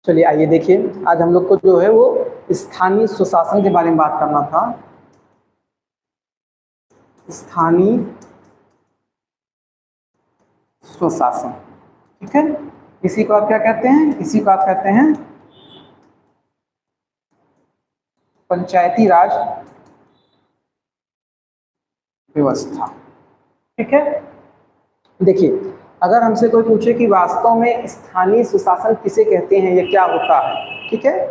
चलिए आइए देखिए, आज हम लोग को जो है वो स्थानीय स्वशासन के बारे में बात करना था। स्थानीय स्वशासन, ठीक है। इसी को आप क्या कहते हैं? इसी को आप कहते हैं पंचायती राज व्यवस्था, ठीक है। देखिए, अगर हमसे कोई पूछे कि वास्तव में स्थानीय स्वशासन किसे कहते हैं या क्या होता है, ठीक है,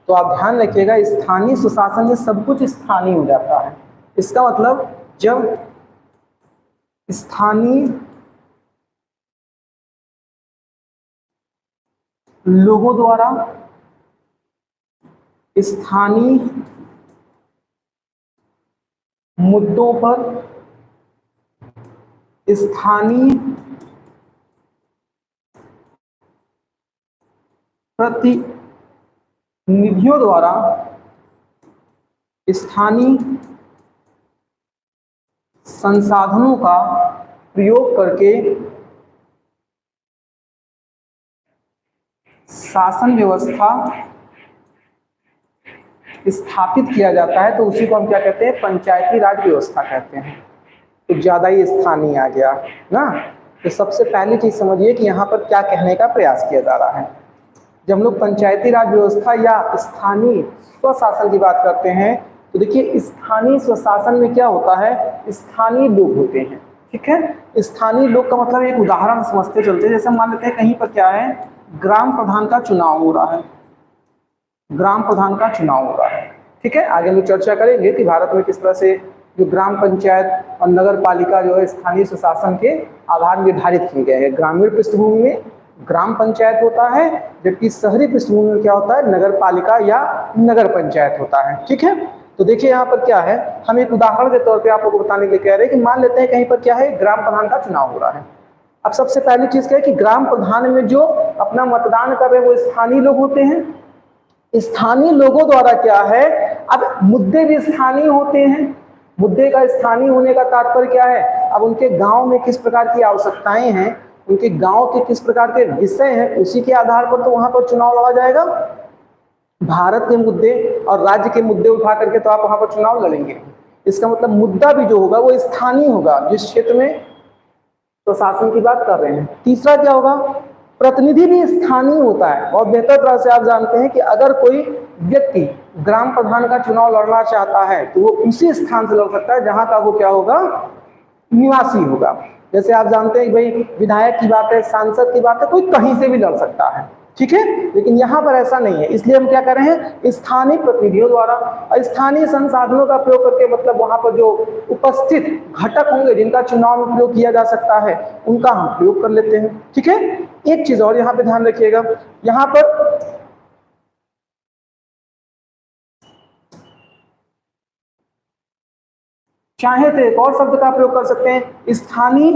तो आप ध्यान रखिएगा, स्थानीय स्वशासन में सब कुछ स्थानीय हो जाता है। इसका मतलब जब स्थानीय लोगों द्वारा स्थानीय मुद्दों पर स्थानीय प्रतिनिधियों द्वारा स्थानीय संसाधनों का प्रयोग करके शासन व्यवस्था स्थापित किया जाता है, तो उसी को हम क्या कहते हैं? पंचायती राज व्यवस्था कहते हैं। तो ज्यादा ही स्थानीय आ गया ना। तो सबसे पहली चीज समझिए कि यहाँ पर क्या कहने का प्रयास किया जा रहा है। जब हम लोग पंचायती राज व्यवस्था या स्थानीय स्वशासन की बात करते हैं, तो देखिए स्थानीय स्वशासन में क्या होता है? स्थानीय लोग होते हैं, ठीक है। स्थानीय लोग का मतलब एक उदाहरण समझते चलते हैं। जैसे मान लेते हैं कहीं पर क्या है, ग्राम प्रधान का चुनाव हो रहा है, ग्राम प्रधान का चुनाव हो रहा है, ठीक है। आगे हम लोग चर्चा करेंगे कि भारत में किस तरह से जो ग्राम पंचायत और नगर पालिका जो है स्थानीय स्वशासन के आधार निर्धारित किए गए हैं। ग्रामीण पृष्ठभूमि में ग्राम पंचायत होता है, जबकि शहरी पृष्ठभूमि में क्या होता है? नगर पालिका या नगर पंचायत होता है, ठीक है। तो देखिए यहाँ पर क्या है, हम एक उदाहरण के तौर पे आप लोगों को बताने के लिए कह रहे हैं कि मान लेते हैं कहीं पर क्या है, ग्राम प्रधान का चुनाव हो रहा है। अब सबसे पहली चीज क्या है कि ग्राम प्रधान में जो अपना मतदान कर रहे हैं वो स्थानीय लोग होते हैं। स्थानीय लोगों द्वारा क्या है, अब मुद्दे भी स्थानीय होते हैं। मुद्दे का स्थानीय होने का तात्पर्य क्या है? अब उनके गांव में किस प्रकार की आवश्यकताएं हैं, उनके गांव के किस प्रकार के विषय हैं, उसी के आधार पर तो वहां पर चुनाव लड़ा जाएगा। भारत के मुद्दे और राज्य के मुद्दे उठा करके तो आप वहां पर चुनाव लड़ेंगे। इसका मतलब मुद्दा भी जो होगा वो स्थानीय होगा, जिस क्षेत्र में प्रशासन की बात कर रहे हैं। तीसरा क्या होगा? प्रतिनिधि भी स्थानीय होता है। बहुत बेहतर तरह से आप जानते हैं कि अगर कोई व्यक्ति ग्राम प्रधान का चुनाव लड़ना चाहता है तो वो उसी स्थान से लड़ सकता है जहां का वो क्या होगा? निवासी होगा। जैसे आप जानते हैं कि भाई विधायक की बात है, सांसद की बात है, कोई कहीं से भी लड़ सकता है, ठीक है। लेकिन यहाँ पर ऐसा नहीं है, इसलिए हम क्या कर रहे हैं? स्थानीय प्रतिनिधियों द्वारा और स्थानीय संसाधनों का प्रयोग करके, मतलब वहां पर जो उपस्थित घटक होंगे जिनका चुनाव में प्रयोग किया जा सकता है, उनका हम प्रयोग कर लेते हैं, ठीक है। एक चीज और यहाँ पे ध्यान रखिएगा, यहाँ पर चाहे तो एक और शब्द का प्रयोग कर सकते हैं, स्थानीय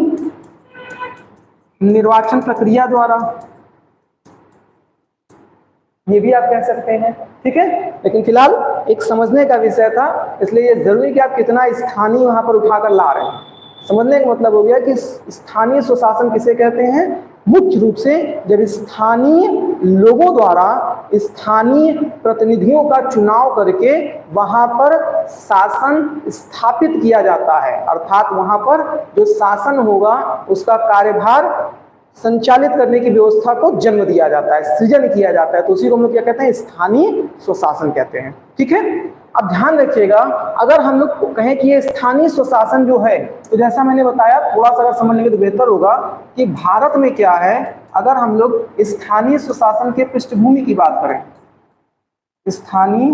निर्वाचन प्रक्रिया द्वारा, ये भी आप कह सकते हैं, ठीक है। लेकिन फिलहाल एक समझने का विषय था, इसलिए ये जरूरी कि आप कितना स्थानीय वहां पर उठाकर ला रहे हैं। समझने का मतलब हो गया कि स्थानीय स्वशासन किसे कहते हैं? मुख्य रूप से जब स्थानीय लोगों द्वारा स्थानीय प्रतिनिधियों का चुनाव करके वहां पर शासन स्थापित किया जाता है, अर्थात वहां पर जो शासन होगा उसका कार्यभार संचालित करने की व्यवस्था को जन्म दिया जाता है, सृजन किया जाता है, तो उसी को हम लोग क्या कहते हैं? स्थानीय स्वशासन कहते हैं, ठीक है। अब ध्यान रखिएगा, अगर हम लोग कहें कि ये स्थानीय स्वशासन जो है, तो जैसा मैंने बताया, थोड़ा सा अगर समझ लेंगे तो बेहतर होगा कि भारत में क्या है, अगर हम लोग स्थानीय स्वशासन के पृष्ठभूमि की बात करें, स्थानीय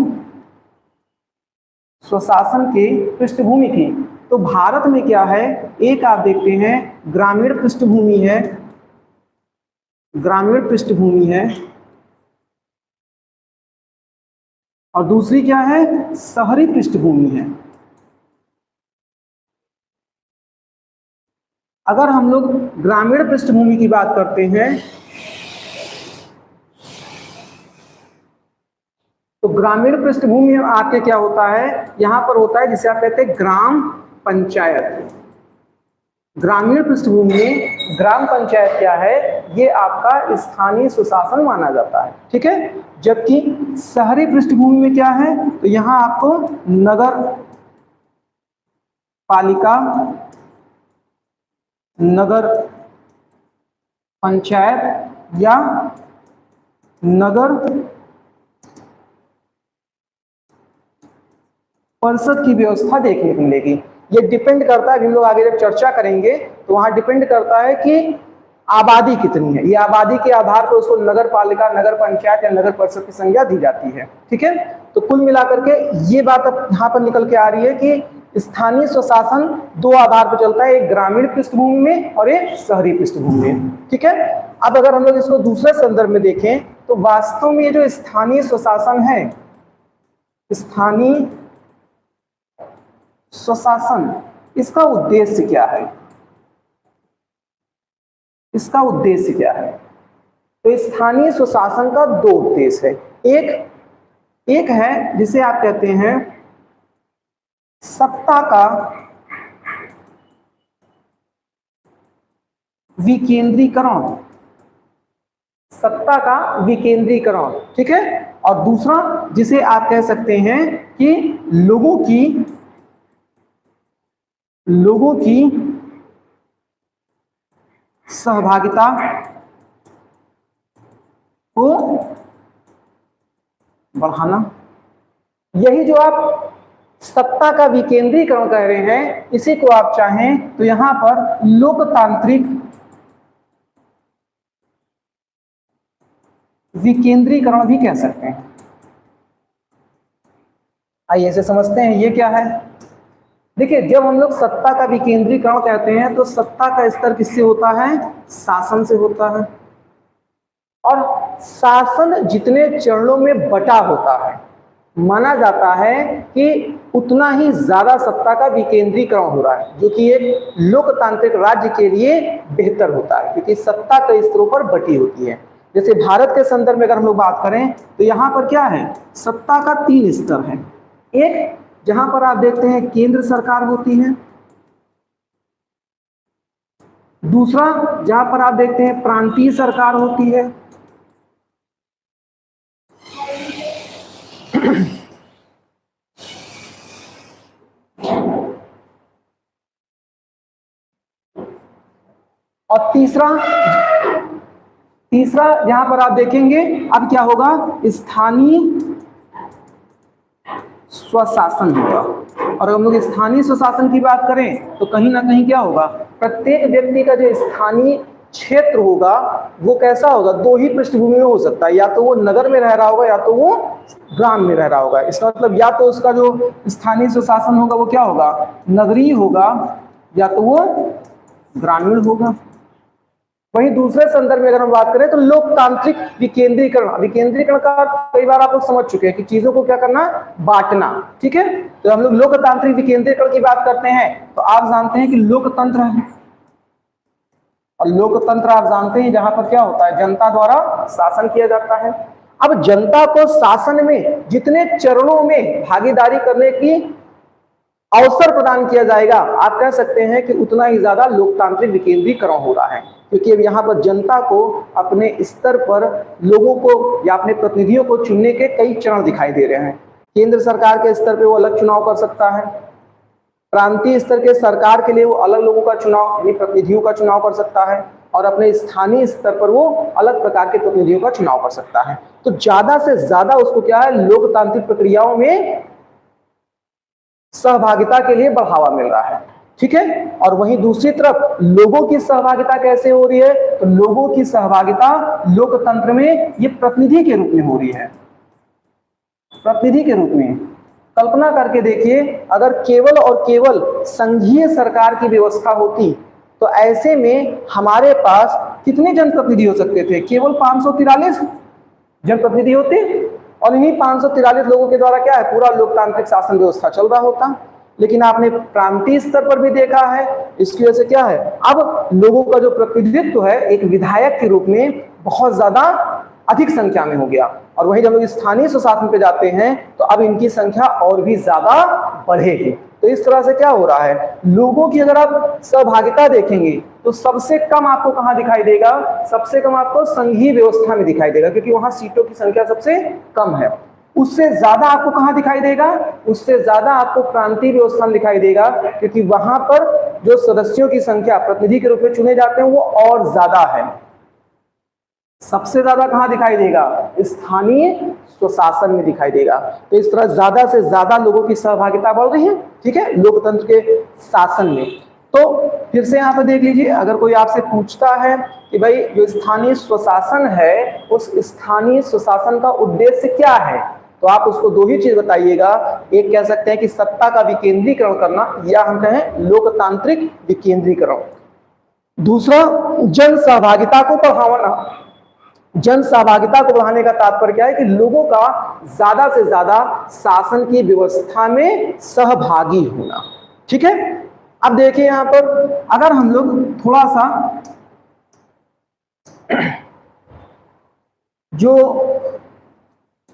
स्वशासन के पृष्ठभूमि की, तो भारत में क्या है? एक आप देखते हैं ग्रामीण पृष्ठभूमि है, ग्रामीण पृष्ठभूमि है, और दूसरी क्या है? शहरी पृष्ठभूमि है। अगर हम लोग ग्रामीण पृष्ठभूमि की बात करते हैं तो ग्रामीण पृष्ठभूमि में आके क्या होता है? यहां पर होता है जिसे आप कहते हैं ग्राम पंचायत। ग्रामीण पृष्ठभूमि में ग्राम पंचायत क्या है, ये आपका स्थानीय सुशासन माना जाता है, ठीक है। जबकि शहरी पृष्ठभूमि में क्या है, तो यहाँ आपको नगर पालिका, नगर पंचायत या नगर परिषद की व्यवस्था देखने को मिलेगी। ये डिपेंड करता है, हम लोग आगे जब चर्चा करेंगे तो वहां डिपेंड करता है कि आबादी कितनी है। ये आबादी के आधार पर उसको नगर पालिका, नगर पंचायत या नगर परिषद की संज्ञा दी जाती है, ठीक है। तो कुल मिलाकर के ये बात अब यहाँ पर निकल के आ रही है कि स्थानीय स्वशासन दो आधार पर चलता है, एक ग्रामीण पृष्ठभूमि में और एक शहरी पृष्ठभूमि में, ठीक है। अब अगर हम लोग इसको दूसरे संदर्भ में देखें तो वास्तव में ये जो स्थानीय स्वशासन है, स्थानीय स्वशासन, इसका उद्देश्य क्या है, इसका उद्देश्य क्या है। तो स्थानीय स्वशासन का दो उद्देश्य है। एक है जिसे आप कहते हैं सत्ता का विकेंद्रीकरण, सत्ता का विकेंद्रीकरण, ठीक है। और दूसरा जिसे आप कह सकते हैं कि लोगों की सहभागिता को बढ़ाना। यही जो आप सत्ता का विकेंद्रीकरण कह रहे हैं, इसी को आप चाहें तो यहां पर लोकतांत्रिक विकेंद्रीकरण भी कह सकते हैं। आइए इसे समझते हैं, ये क्या है। देखिए, जब हम लोग सत्ता का विकेंद्रीकरण कहते हैं तो सत्ता का स्तर किससे होता है, शासन से होता है। और शासन जितने चरणों में बटा होता है, माना जाता है कि उतना ही ज्यादा सत्ता का विकेंद्रीकरण हो रहा है, जो कि एक लोकतांत्रिक राज्य के लिए बेहतर होता है, क्योंकि सत्ता कई स्तरों पर बटी होती है। जैसे भारत के संदर्भ में अगर हम लोग बात करें तो यहाँ पर क्या है, सत्ता का 3 स्तर है। एक जहां पर आप देखते हैं केंद्र सरकार होती है, दूसरा जहां पर आप देखते हैं प्रांतीय सरकार होती है, और तीसरा जहां पर आप देखेंगे अब क्या होगा, स्थानीय स्वशासन होगा। और हम लोग स्थानीय स्वशासन की बात करें तो कहीं ना कहीं क्या होगा, प्रत्येक व्यक्ति का जो स्थानीय क्षेत्र होगा वो कैसा होगा, 2 ही पृष्ठभूमि में हो सकता है, या तो वो नगर में रह रहा होगा या तो वो ग्राम में रह रहा होगा। इसका मतलब या तो उसका जो स्थानीय स्वशासन होगा वो क्या होगा, नगरीय होगा, या तो वो ग्रामीण होगा। वहीं दूसरे संदर्भ में अगर हम बात करें तो लोकतांत्रिक विकेंद्रीकरण का कई बार आप लोग समझ चुके हैं कि चीजों को क्या करना, बांटना, ठीक है। तो हम लोग लोकतांत्रिक विकेंद्रीकरण की बात करते हैं तो आप जानते हैं कि लोकतंत्र है, और लोकतंत्र आप जानते हैं जहां पर क्या होता है, जनता द्वारा शासन किया जाता है। अब जनता को शासन में जितने चरणों में भागीदारी करने की अवसर प्रदान किया जाएगा, आप कह सकते हैं कि उतना ही ज्यादा लोकतांत्रिक विकेंद्रीकरण हो रहा है, क्योंकि अब यहाँ पर जनता को अपने स्तर पर लोगों को या अपने प्रतिनिधियों को चुनने के कई चरण दिखाई दे रहे हैं। केंद्र सरकार के स्तर पे वो अलग चुनाव कर सकता है, प्रांतीय स्तर के सरकार के लिए वो अलग लोगों का चुनाव यानी प्रतिनिधियों का चुनाव कर सकता है, और अपने स्थानीय स्तर पर वो अलग प्रकार के प्रतिनिधियों का चुनाव कर सकता है। तो ज्यादा से ज्यादा उसको क्या है, लोकतांत्रिक प्रक्रियाओं में सहभागिता के लिए बढ़ावा मिल रहा है, ठीक है। और वहीं दूसरी तरफ लोगों की सहभागिता कैसे हो रही है, तो लोगों की सहभागिता लोकतंत्र में ये प्रतिनिधि के रूप में हो रही है, प्रतिनिधि के रूप में। कल्पना करके देखिए, अगर केवल और केवल संघीय सरकार की व्यवस्था होती तो ऐसे में हमारे पास कितने जनप्रतिनिधि हो सकते थे, केवल 543 जनप्रतिनिधि होते, और इन्हीं 543 लोगों के द्वारा क्या है, पूरा लोकतांत्रिक शासन व्यवस्था चल रहा होता। लेकिन आपने प्रांतीय स्तर पर भी देखा है, इसकी वजह से क्या है, अब लोगों का जो प्रतिनिधित्व है एक विधायक के रूप में बहुत ज्यादा अधिक संख्या में हो गया। और वहीं जब लोग स्थानीय स्वशासन पे जाते हैं तो अब इनकी संख्या और भी ज्यादा बढ़ेगी। तो इस तरह से क्या हो रहा है, लोगों की अगर आप सहभागिता देखेंगे तो सबसे कम आपको कहां दिखाई देगा, सबसे कम आपको संघीय व्यवस्था में दिखाई देगा, क्योंकि वहां सीटों की संख्या सबसे कम है। उससे ज्यादा आपको कहां दिखाई देगा, उससे ज्यादा आपको प्रांतीय व्यवस्था में दिखाई देगा, क्योंकि वहां पर जो सदस्यों की संख्या प्रतिनिधि के रूप में चुने जाते हैं वो और ज्यादा है। सबसे ज्यादा कहां दिखाई देगा, स्थानीय स्वशासन में दिखाई देगा। तो इस तरह ज्यादा से ज्यादा लोगों की सहभागिता बढ़ रही है, ठीक है, लोकतंत्र के शासन में। तो फिर से यहाँ पे देख लीजिए, अगर कोई आपसे पूछता है कि भाई जो स्थानीय स्वशासन है उस स्थानीय स्वशासन का उद्देश्य क्या है, तो आप उसको दो ही चीज बताइएगा। एक कह सकते हैं कि सत्ता का विकेंद्रीकरण करना, या हम कहें लोकतांत्रिक विकेंद्रीकरण। दूसरा, जन सहभागिता को बढ़ाना। जन सहभागिता को बढ़ाने का तात्पर्य क्या है कि लोगों का ज्यादा से ज्यादा शासन की व्यवस्था में सहभागी होना, ठीक है। अब देखिए यहां पर अगर हम लोग थोड़ा सा जो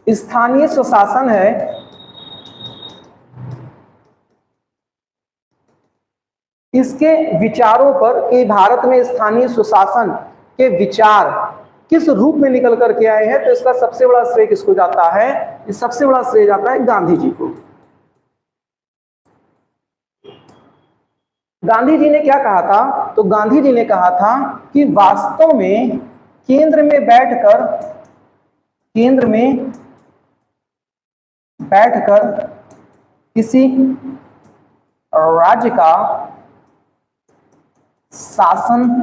स्थानीय स्वशासन है इसके विचारों पर, कि भारत में स्थानीय स्वशासन के विचार किस रूप में निकल करके आए हैं, तो इसका सबसे बड़ा श्रेय किसको जाता है, इस सबसे बड़ा श्रेय जाता है गांधी जी को। गांधी जी ने क्या कहा था, तो गांधी जी ने कहा था कि वास्तव में केंद्र में बैठकर किसी राज्य का शासन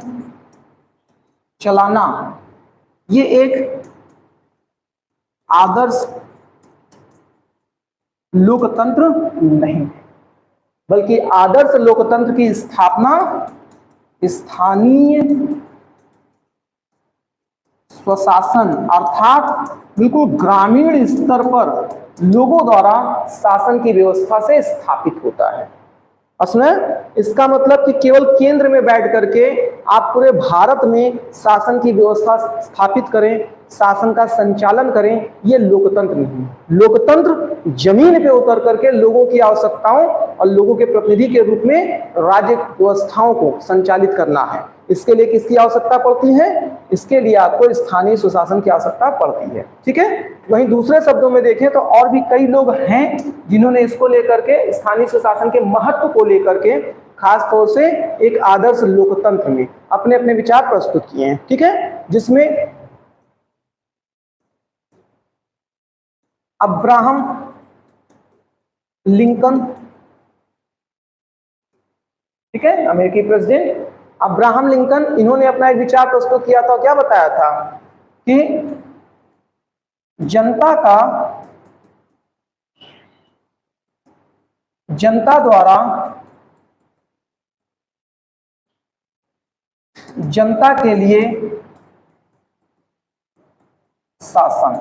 चलाना ये एक आदर्श लोकतंत्र नहीं है, बल्कि आदर्श लोकतंत्र की स्थापना स्थानीय स्वशासन अर्थात बिल्कुल ग्रामीण स्तर पर लोगों द्वारा शासन की व्यवस्था से स्थापित होता है। असलन इसका मतलब कि केवल केंद्र में बैठ करके आप पूरे भारत में शासन की व्यवस्था स्थापित करें, शासन का संचालन करें, ये लोकतंत्र नहीं है। लोकतंत्र जमीन पे उतर करके लोगों की आवश्यकताओं और लोगों के प्रतिनिधि के रूप में राज्य व्यवस्थाओं को संचालित करना है। इसके लिए किसकी आवश्यकता पड़ती है, इसके लिए आपको स्थानीय स्वशासन की आवश्यकता पड़ती है, ठीक है। वहीं दूसरे शब्दों में देखें तो और भी कई लोग हैं जिन्होंने इसको लेकर के, स्थानीय स्वशासन के महत्व को लेकर के खास तौर से एक आदर्श लोकतंत्र में अपने अपने विचार प्रस्तुत किए हैं, ठीक है। जिसमें अब्राहम लिंकन, ठीक है, अमेरिकी प्रेसिडेंट अब्राहम लिंकन, इन्होंने अपना एक विचार प्रस्तुत किया था। क्या बताया था कि जनता द्वारा जनता के लिए शासन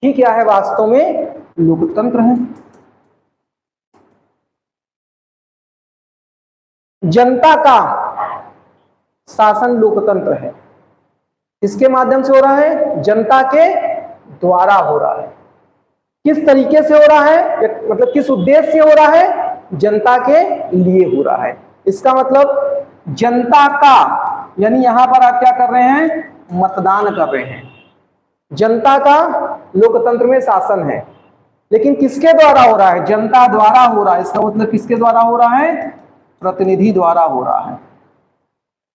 ही क्या है, वास्तव में लोकतंत्र है। जनता का शासन लोकतंत्र है। किसके माध्यम से हो रहा है, जनता के द्वारा हो रहा है। किस तरीके से हो रहा है, मतलब किस उद्देश्य से हो रहा है, जनता के लिए हो रहा है। इसका मतलब जनता का, यानी यहां पर आप क्या कर रहे हैं, मतदान कर रहे हैं। जनता का लोकतंत्र में शासन है, लेकिन किसके द्वारा हो रहा है, जनता द्वारा हो रहा है। इसका मतलब किसके द्वारा हो रहा है, प्रतिनिधि द्वारा हो रहा है।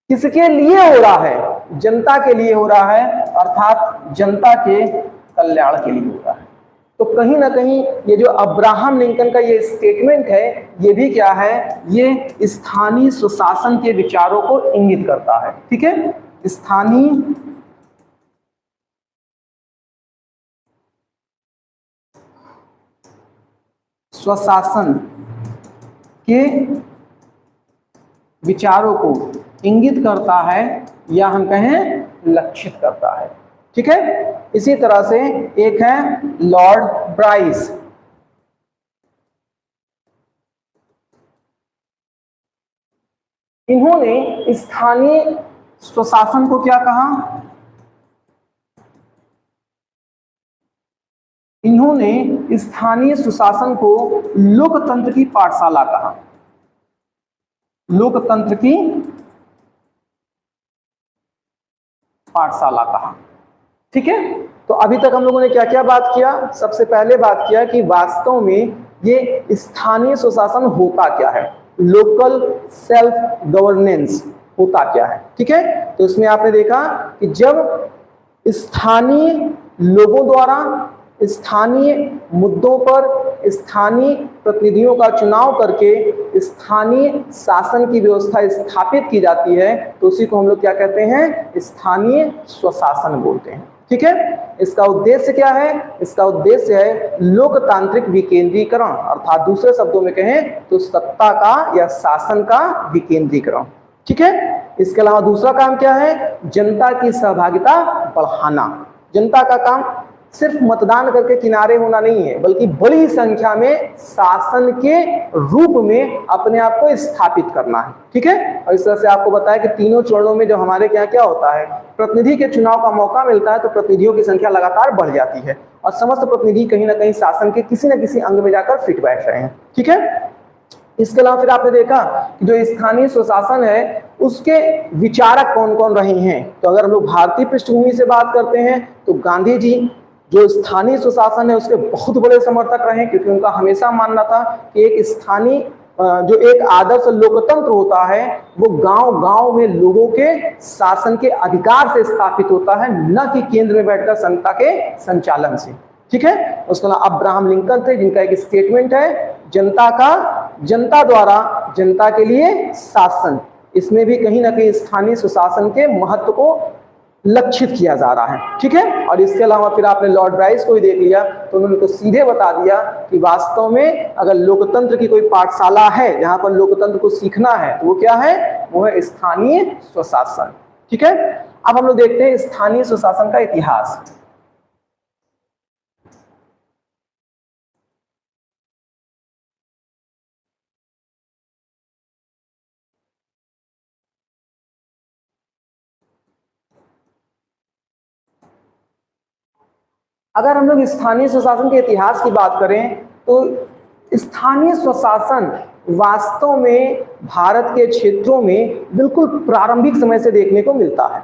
किसके लिए हो रहा है, जनता के लिए हो रहा है, अर्थात जनता के कल्याण के लिए हो रहा है। तो कहीं ना कहीं ये जो अब्राहम लिंकन का ये स्टेटमेंट है, ये भी क्या है, ये स्थानीय स्वशासन के विचारों को इंगित करता है, ठीक है। स्थानीय स्वशासन के विचारों को इंगित करता है, या हम कहें लक्षित करता है, ठीक है। इसी तरह से एक है लॉर्ड ब्राइस। इन्होंने स्थानीय स्वशासन को क्या कहा, इन्होंने स्थानीय सुशासन को लोकतंत्र की पाठशाला कहा। लोकतंत्र की पाठशाला कहा। ठीक है, तो अभी तक हम लोगों ने क्या क्या बात किया? सबसे पहले बात किया कि वास्तव में ये स्थानीय सुशासन होता क्या है, लोकल सेल्फ गवर्नेंस होता क्या है। ठीक है, तो इसमें आपने देखा कि जब स्थानीय लोगों द्वारा स्थानीय मुद्दों पर स्थानीय प्रतिनिधियों का चुनाव करके स्थानीय शासन की व्यवस्था स्थापित की जाती है, तो उसी को हम लोग क्या कहते हैं? स्थानीय स्वशासन बोलते हैं। ठीक है, इसका उद्देश्य क्या है? इसका उद्देश्य है लोकतांत्रिक विकेंद्रीकरण, अर्थात दूसरे शब्दों में कहें तो सत्ता का या शासन का विकेंद्रीकरण। ठीक है, इसके अलावा दूसरा काम क्या है? जनता की सहभागिता बढ़ाना। जनता का काम सिर्फ मतदान करके किनारे होना नहीं है, बल्कि बड़ी संख्या में शासन के रूप में अपने आप को स्थापित करना है। ठीक है, और इस तरह से आपको बताया कि तीनों चरणों में जब हमारे क्या क्या होता है, प्रतिनिधि के चुनाव का मौका मिलता है तो प्रतिनिधियों की संख्या लगातार बढ़ जाती है और समस्त प्रतिनिधि कहीं ना कहीं शासन के किसी न किसी अंग में जाकर फिट बैठ रहे हैं। ठीक है, इसके अलावा फिर आपने देखा कि जो स्थानीय स्वशासन है उसके विचारक कौन कौन रहे हैं। तो अगर हम लोग भारतीय पृष्ठभूमि से बात करते हैं तो गांधी जी जो स्थानीय स्वशासन है उसके बहुत बड़े समर्थक रहे, क्योंकि उनका हमेशा मानना था कि एक स्थानीय जो एक आदर्श लोकतंत्र होता है वो गांव गांव में लोगों के शासन के अधिकार से स्थापित होता है, न कि केंद्र में बैठकर संता के संचालन से। ठीक है, उसके अलावा अब्राहम लिंकन थे जिनका एक स्टेटमेंट है जनता द्वारा जनता के लिए शासन। इसमें भी कहीं ना कहीं स्थानीय सुशासन के महत्व को लक्षित किया जा रहा है। ठीक है, और इसके अलावा फिर आपने लॉर्ड राइस को ही देख लिया तो उन्होंने तो सीधे बता दिया कि वास्तव में अगर लोकतंत्र की कोई पाठशाला है जहां पर लोकतंत्र को सीखना है तो वो क्या है? वो है स्थानीय स्वशासन। ठीक है, अब हम लोग देखते हैं स्थानीय स्वशासन का इतिहास। अगर हम लोग स्थानीय स्वशासन के इतिहास की बात करें तो स्थानीय स्वशासन वास्तव में भारत के क्षेत्रों में बिल्कुल प्रारंभिक समय से देखने को मिलता है,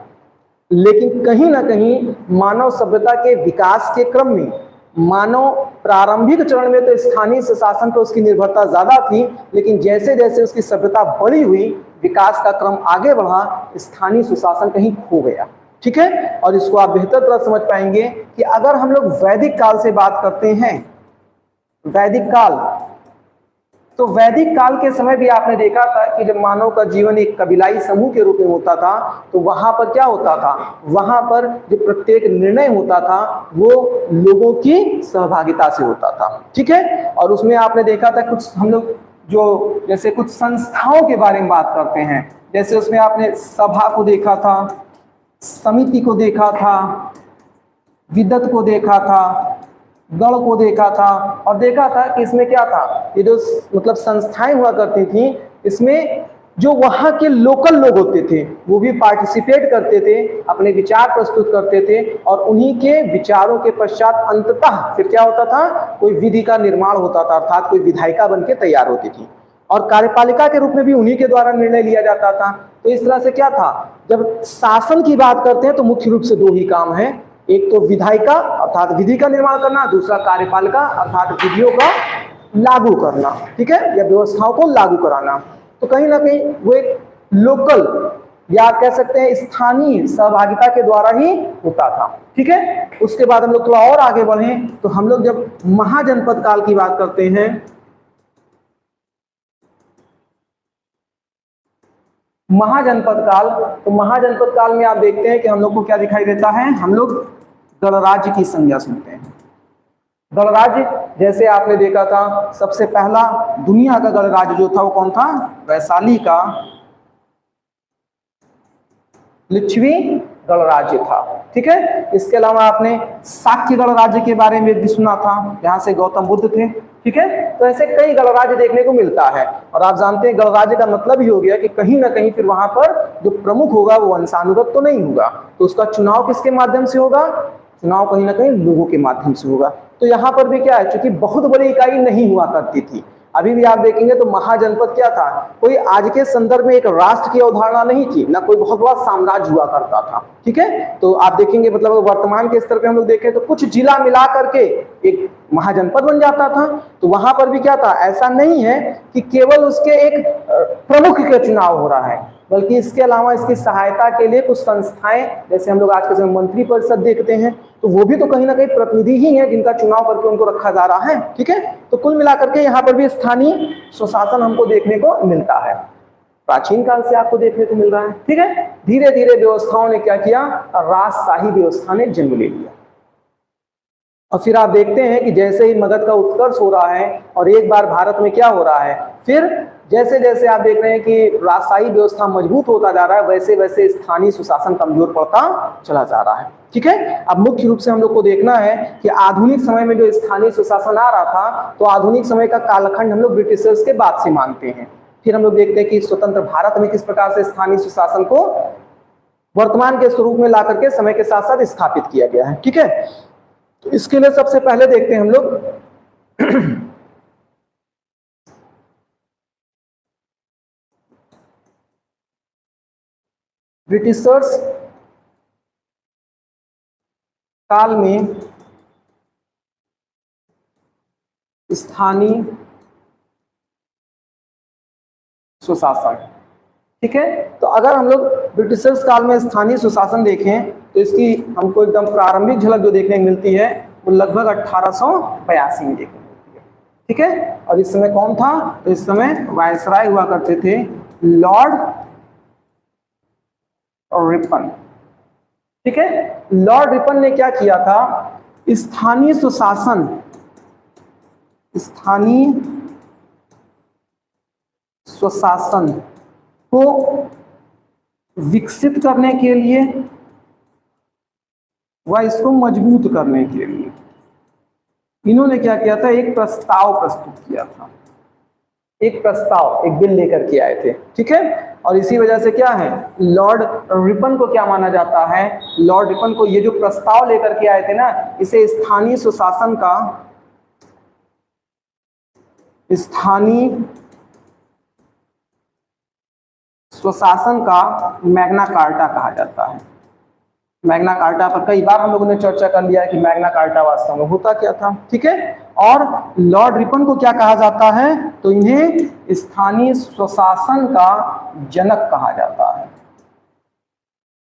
लेकिन कहीं ना कहीं मानव सभ्यता के विकास के क्रम में मानव प्रारंभिक चरण में तो स्थानीय स्वशासन पर उसकी निर्भरता ज्यादा थी, लेकिन जैसे जैसे उसकी सभ्यता बड़ी हुई, विकास का क्रम आगे बढ़ा, स्थानीय स्वशासन कहीं खो गया। ठीक है, और इसको आप बेहतर तरह समझ पाएंगे कि अगर हम लोग वैदिक काल से बात करते हैं, वैदिक काल, तो वैदिक काल के समय भी आपने देखा था कि जब मानव का जीवन एक कबीलाई समूह के रूप में होता था तो वहां पर क्या होता था? वहां पर जो प्रत्येक निर्णय होता था वो लोगों की सहभागिता से होता था। ठीक है, और उसमें आपने देखा था कुछ हम लोग जो जैसे कुछ संस्थाओं के बारे में बात करते हैं, जैसे उसमें आपने सभा को देखा था, समिति को देखा था, विदत को देखा था, गण को देखा था, और देखा था कि इसमें क्या था, ये जो मतलब संस्थाएं हुआ करती थी इसमें जो वहाँ के लोकल लोग होते थे वो भी पार्टिसिपेट करते थे, अपने विचार प्रस्तुत करते थे, और उन्हीं के विचारों के पश्चात अंततः फिर क्या होता था? कोई विधि का निर्माण होता था, अर्थात कोई विधायिका बन के तैयार होती थी, और कार्यपालिका के रूप में भी उन्हीं के द्वारा निर्णय लिया जाता था। तो इस तरह से क्या था, जब शासन की बात करते हैं तो मुख्य रूप से दो ही काम है, एक तो विधायिका अर्थात विधि का निर्माण करना, दूसरा कार्यपालिका अर्थात विधियों का लागू करना। ठीक है, या व्यवस्थाओं को लागू कराना। तो कहीं ना कहीं वो एक लोकल या कह सकते हैं स्थानीय सहभागिता के द्वारा ही होता था। ठीक है, उसके बाद हम लोग थोड़ा और आगे बढ़े तो हम लोग जब महाजनपद काल की बात करते हैं, महाजनपद काल, तो महाजनपद काल में आप देखते हैं कि हम लोग को क्या दिखाई देता है? हम लोग गणराज्य की संज्ञा सुनते हैं। गणराज्य जैसे आपने देखा था, सबसे पहला दुनिया का गणराज्य जो था वो कौन था? वैशाली का लिच्छवी गणराज्य था। ठीक है, इसके अलावा आपने शाक्य गणराज्य के बारे में भी सुना था, जहां से गौतम बुद्ध थे। ठीक है, तो ऐसे कई गणराज्य देखने को मिलता है, और आप जानते हैं गणराज्य का मतलब ही हो गया कि कहीं ना कहीं फिर वहां पर जो प्रमुख होगा वो वंशानुगत तो नहीं होगा, तो उसका चुनाव किसके माध्यम से होगा? चुनाव कहीं ना कहीं लोगों के माध्यम से होगा। तो यहाँ पर भी क्या है, चूंकि बहुत बड़ी इकाई नहीं हुआ करती थी, अभी भी आप देखेंगे तो महाजनपद क्या था, कोई आज के संदर्भ में एक राष्ट्र की अवधारणा नहीं थी, ना कोई बहुत बड़ा साम्राज्य हुआ करता था। ठीक है, तो आप देखेंगे मतलब वर्तमान के स्तर पे हम लोग देखें तो कुछ जिला मिला करके एक महाजनपद बन जाता था। तो वहां पर भी क्या था, ऐसा नहीं है कि केवल उसके एक प्रमुख के चुनाव हो रहा है, बल्कि इसके अलावा इसकी सहायता के लिए कुछ संस्थाएं, जैसे हम लोग आज के समय मंत्री परिषद देखते हैं, तो वो भी तो कहीं ना कहीं प्रतिनिधि ही हैं जिनका चुनाव करके उनको रखा जा रहा है। ठीक है, तो कुल मिलाकर के यहाँ पर भी स्थानीय स्वशासन हमको देखने को मिलता है, प्राचीन काल से आपको देखने को मिल रहा है। ठीक है, धीरे धीरे व्यवस्थाओं ने क्या किया, राजशाही व्यवस्था ने जन्म ले लिया। और फिर आप देखते हैं कि जैसे ही मगध का उत्कर्ष हो रहा है और एक बार भारत में क्या हो रहा है, फिर जैसे जैसे आप देख रहे हैं कि राजशाही व्यवस्था मजबूत होता जा रहा है, वैसे वैसे स्थानीय सुशासन कमजोर पड़ता चला जा रहा है। ठीक है, अब मुख्य रूप से हम लोग को देखना है कि आधुनिक समय में जो स्थानीय सुशासन आ रहा था, तो आधुनिक समय का कालखंड हम लोग ब्रिटिशर्स के बाद से मानते हैं। फिर हम लोग देखते हैं कि स्वतंत्र भारत में किस प्रकार से स्थानीय सुशासन को वर्तमान के स्वरूप में ला करके समय के साथ साथ स्थापित किया गया है। ठीक है, तो इसके लिए सबसे पहले देखते हैं हम लोग ब्रिटिशर्स काल में स्थानीय सुशासन। ठीक है, तो अगर हम लोग ब्रिटिशर्स काल में स्थानीय सुशासन देखें तो इसकी हमको एकदम प्रारंभिक झलक जो देखने को मिलती है वो लगभग 1882 में देखने को मिलती है। ठीक है, और इस समय कौन था, तो इस समय वायसराय हुआ करते थे लॉर्ड रिपन। ठीक है, लॉर्ड रिपन ने क्या किया था, स्थानीय सुशासन, स्थानीय स्वशासन को विकसित करने के लिए व इसको मजबूत करने के लिए इन्होंने क्या किया था, एक प्रस्ताव प्रस्तुत किया था, एक प्रस्ताव, एक बिल लेकर के आए थे। ठीक है, और इसी वजह से क्या है, लॉर्ड रिपन को क्या माना जाता है, लॉर्ड रिपन को ये जो प्रस्ताव लेकर के आए थे ना, इसे स्थानीय सुशासन का, स्थानीय स्वशासन का मैग्ना कार्टा कहा जाता है। मैग्ना कार्टा पर कई बार हम लोगों ने चर्चा कर लिया है कि मैग्ना कार्टा वास्तव में होता क्या था। ठीक है, और लॉर्ड रिपन को क्या कहा जाता है, तो इन्हें स्थानीय स्वशासन का जनक कहा जाता है।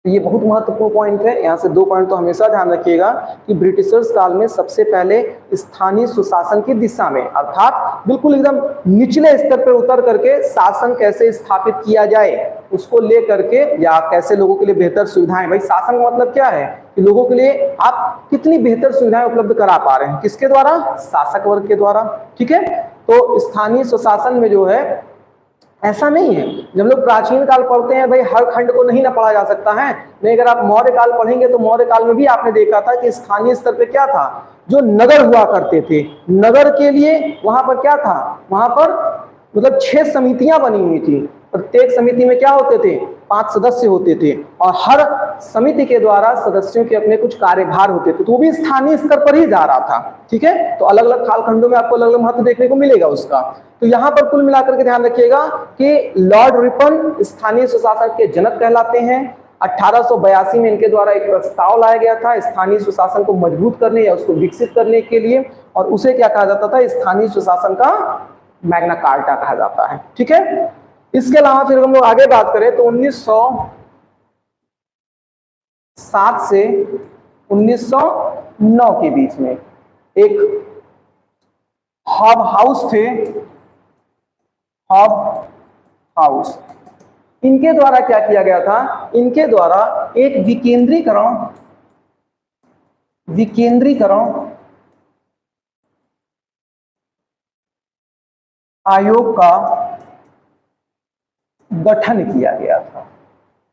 ये बहुत महत्वपूर्ण पॉइंट है, यहाँ से 2 पॉइंट तो हमेशा ध्यान रखिएगा कि ब्रिटिशर्स काल में सबसे पहले स्थानीय सुशासन की दिशा में, अर्थात बिल्कुल एकदम निचले स्तर पर उतर करके शासन कैसे स्थापित किया जाए उसको ले करके, या कैसे लोगों के लिए बेहतर सुविधाएं, भाई शासन का मतलब क्या है कि लोगों के लिए आप कितनी बेहतर सुविधाएं उपलब्ध करा पा रहे हैं, किसके द्वारा, शासक वर्ग के द्वारा। ठीक है, तो स्थानीय सुशासन में जो है ऐसा नहीं है, जब लोग प्राचीन काल पढ़ते हैं, भाई हर खंड को नहीं ना पढ़ा जा सकता है, नहीं, अगर आप मौर्य काल पढ़ेंगे तो मौर्य काल में भी आपने देखा था कि स्थानीय स्तर पे क्या था, जो नगर हुआ करते थे, नगर के लिए वहां पर क्या था, वहां पर मतलब 6 समितियां बनी हुई थी, प्रत्येक समिति में क्या होते थे, 5 सदस्य होते थे, और हर समिति के द्वारा सदस्यों के अपने कुछ कार्यभार होते थे, तो वो भी स्थानीय स्तर पर ही जा रहा था। ठीक है, तो अलग अलग कालखंडों में आपको अलग अलग महत्व देखने को मिलेगा उसका। तो यहाँ पर कुल मिलाकर के ध्यान रखिएगा कि लॉर्ड रिपन स्थानीय सुशासन के जनक कहलाते हैं। 1882 में इनके द्वारा एक प्रस्ताव लाया गया था स्थानीय सुशासन को मजबूत करने या उसको विकसित करने के लिए, और उसे क्या कहा जाता था, स्थानीय सुशासन का मैग्ना कार्टा कहा जाता है। ठीक है, इसके अलावा फिर हम लोग आगे बात करें तो 1907 से 1909 के बीच में एक हब हाउस थे, हब हाउस, इनके द्वारा क्या किया गया था, इनके द्वारा एक विकेंद्रीकरण आयोग का गठन किया गया था,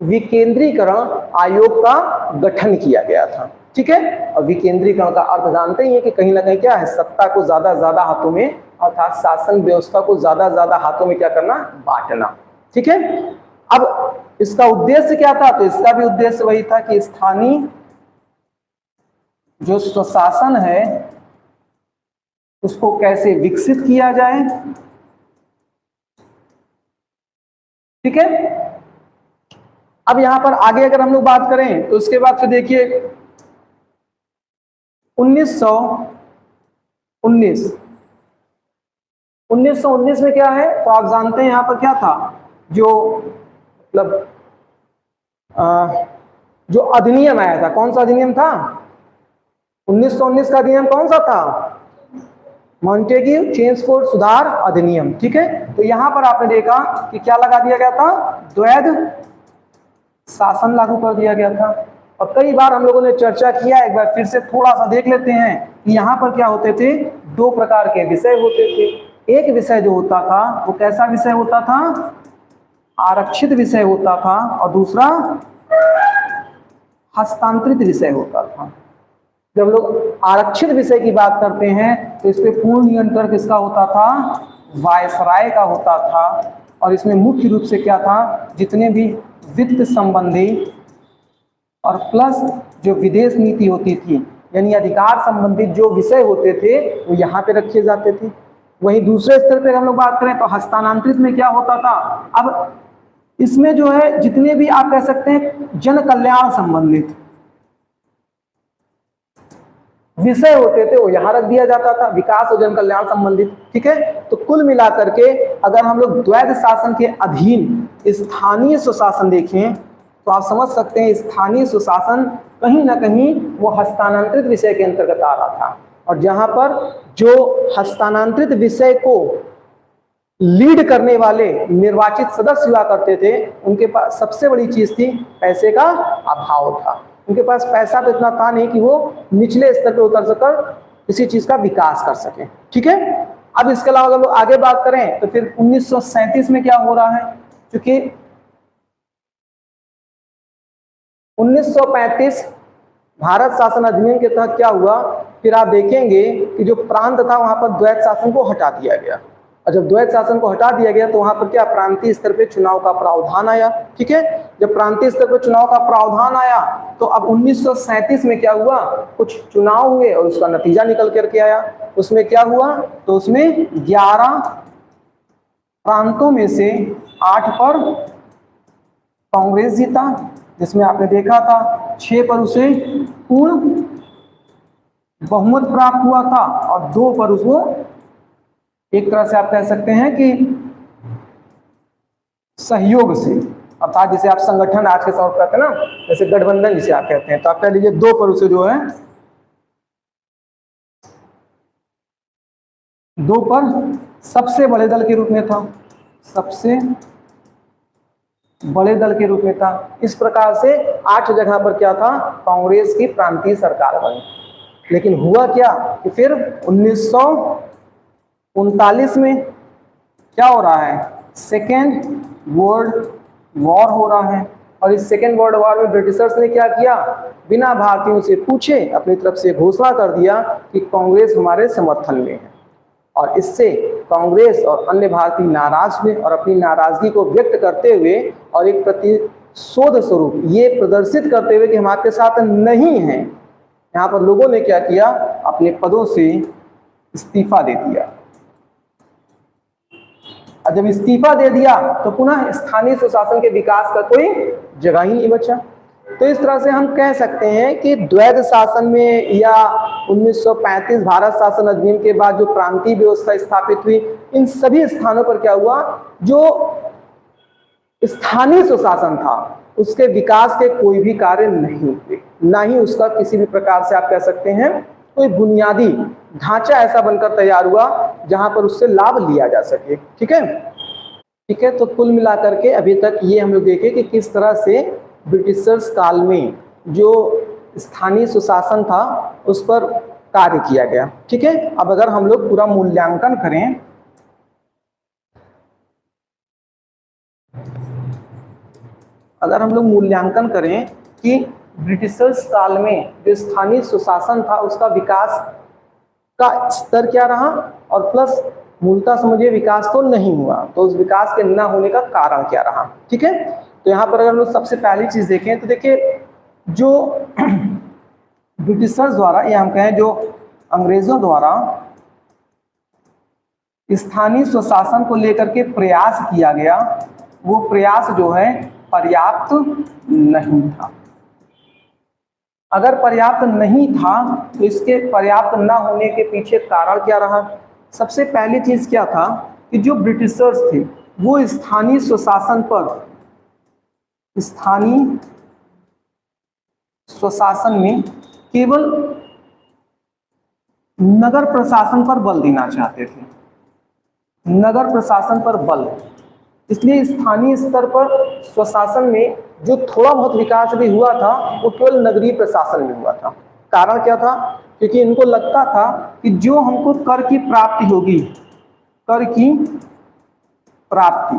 विकेंद्रीकरण आयोग का गठन किया गया था। ठीक है, और विकेंद्रीकरण का अर्थ जानते ही है कि कहीं ना कहीं क्या है, सत्ता को ज्यादा ज्यादा हाथों में, अर्थात शासन व्यवस्था को ज्यादा ज्यादा हाथों में क्या करना, बांटना। ठीक है, अब इसका उद्देश्य क्या था, तो इसका भी उद्देश्य वही था कि स्थानीय जो स्वशासन है उसको कैसे विकसित किया जाए। ठीक है, अब यहां पर आगे अगर हम लोग बात करें तो उसके बाद फिर देखिए 1919 में क्या है, तो आप जानते हैं यहां पर क्या था, जो मतलब जो अधिनियम आया था, कौन सा अधिनियम था, 1919 का अधिनियम कौन सा था, मॉन्टेग्यू चेम्सफोर्ड सुधार अधिनियम। ठीक है, तो यहां पर आपने देखा कि क्या लगा दिया गया था, द्वैध शासन लागू कर दिया गया था। और कई बार हम लोगों ने चर्चा किया, एक बार फिर से थोड़ा सा देख लेते हैं कि यहाँ पर क्या होते थे, दो प्रकार के विषय होते थे। एक विषय जो होता था वो कैसा विषय होता था, आरक्षित विषय होता था, और दूसरा हस्तांतरित विषय होता था। जब लोग आरक्षित विषय की बात करते हैं तो इस पे पूर्ण नियंत्रण किसका होता था, वायसराय का होता था। और इसमें मुख्य रूप से क्या था, जितने भी वित्त संबंधी और प्लस जो विदेश नीति होती थी, यानी अधिकार संबंधित जो विषय होते थे वो यहाँ पे रखे जाते थे। वहीं दूसरे स्तर पे हम लोग बात करें तो हस्तांतरित में क्या होता था, अब इसमें जो है जितने भी आप कह सकते हैं जन कल्याण संबंधित विषय होते थे वो यहाँ रख दिया जाता था, विकास और जन कल्याण संबंधित। ठीक है, तो कुल मिलाकर के अगर हम लोग द्वैध शासन के अधीन स्थानीय स्वशासन देखें तो आप समझ सकते हैं स्थानीय सुशासन कहीं ना कहीं वो हस्तांतरित विषय के अंतर्गत आ रहा था। और जहां पर जो हस्तांतरित विषय को लीड करने वाले निर्वाचित सदस्य हुआ करते थे, उनके पास सबसे बड़ी चीज थी पैसे का अभाव था। उनके पास पैसा तो इतना था नहीं कि वो निचले स्तर पर उतर सकर किसी चीज का विकास कर सके। ठीक है, अब इसके अलावा अगर आगे बात करें तो फिर 1937 में क्या हो रहा है, क्योंकि 1935 भारत शासन अधिनियम के तहत क्या हुआ, फिर आप देखेंगे कि जो प्रांत था वहां पर द्वैध शासन को हटा दिया गया। और जब द्वैध शासन को हटा दिया गया तो वहां पर क्या प्रांतीय स्तर पे चुनाव का प्रावधान आया। ठीक है, जब प्रांतीय स्तर पर चुनाव का प्रावधान आया तो अब 1937 में क्या हुआ, कुछ चुनाव हुए और उसका नतीजा निकल करके आया। उसमें क्या हुआ, तो उसमें 11 प्रांतों में से 8 पर कांग्रेस जीता, जिसमें आपने देखा था 6 पर उसे पूर्ण बहुमत प्राप्त हुआ था और 2 पर उसको एक तरह से आप कह सकते हैं कि सहयोग से, अर्थात जिसे आप संगठन आज के तौर पर कहते हैं ना, जैसे गठबंधन जिसे आप कहते हैं, तो आप कह लीजिए 2 पर उसे जो है 2 पर सबसे बड़े दल के रूप में था, सबसे बड़े दल के रूप में था। इस प्रकार से 8 जगह पर क्या था, कांग्रेस की प्रांतीय सरकार बनी। लेकिन हुआ क्या कि फिर 1939 में क्या हो रहा है, सेकेंड वर्ल्ड वॉर हो रहा है। और इस सेकेंड वर्ल्ड वॉर में ब्रिटिशर्स ने क्या किया, बिना भारतीयों से पूछे अपनी तरफ से घोषणा कर दिया कि कांग्रेस हमारे समर्थन में है। और इससे कांग्रेस और अन्य भारतीय नाराज हुए और अपनी नाराजगी को व्यक्त करते हुए और एक प्रतिशोध स्वरूप ये प्रदर्शित करते हुए कि हम आपके साथ नहीं हैं, यहाँ पर लोगों ने क्या किया, अपने पदों से इस्तीफा दे दिया। और जब इस्तीफा दे दिया तो पुनः स्थानीय सुशासन के विकास का कोई जगह ही नहीं बचा। तो इस तरह से हम कह सकते हैं कि द्वैध शासन में या 1935 भारत शासन अधिनियम के बाद जो प्रांतीय व्यवस्था स्थापित हुई, इन सभी स्थानों पर क्या हुआ, जो स्थानीय सुशासन था उसके विकास के कोई भी कार्य नहीं हुए, ना ही उसका किसी भी प्रकार से आप कह सकते हैं कोई बुनियादी ढांचा ऐसा बनकर तैयार हुआ जहां पर उससे लाभ लिया जा सके। ठीक है, ठीक है, तो कुल मिलाकर के अभी तक ये हम लोग देखें कि किस तरह से ब्रिटिशर्स काल में जो स्थानीय सुशासन था उस पर कार्य किया गया। ठीक है, अब अगर हम लोग पूरा मूल्यांकन करें, अगर हम लोग मूल्यांकन करें कि ब्रिटिशर्स काल में जो स्थानीय सुशासन था उसका विकास का स्तर क्या रहा और प्लस मूलतः समझिए विकास तो नहीं हुआ, तो उस विकास के न होने का कारण क्या रहा। ठीक है, तो यहाँ पर अगर हम लोग सबसे पहली चीज देखें तो देखिए जो ब्रिटिशर्स द्वारा या हम कहें जो अंग्रेजों द्वारा स्थानीय स्वशासन को लेकर के प्रयास किया गया, वो प्रयास जो है पर्याप्त नहीं था। अगर पर्याप्त नहीं था तो इसके पर्याप्त न होने के पीछे कारण क्या रहा? सबसे पहली चीज क्या था कि जो ब्रिटिशर्स थे वो स्थानीय स्वशासन में केवल नगर प्रशासन पर बल देना चाहते थे, नगर प्रशासन पर बल। इसलिए स्थानीय स्तर पर स्वशासन में जो थोड़ा बहुत विकास भी हुआ था वो केवल नगरीय प्रशासन में हुआ था। कारण क्या था? क्योंकि इनको लगता था कि जो हमको कर की प्राप्ति होगी, कर की प्राप्ति,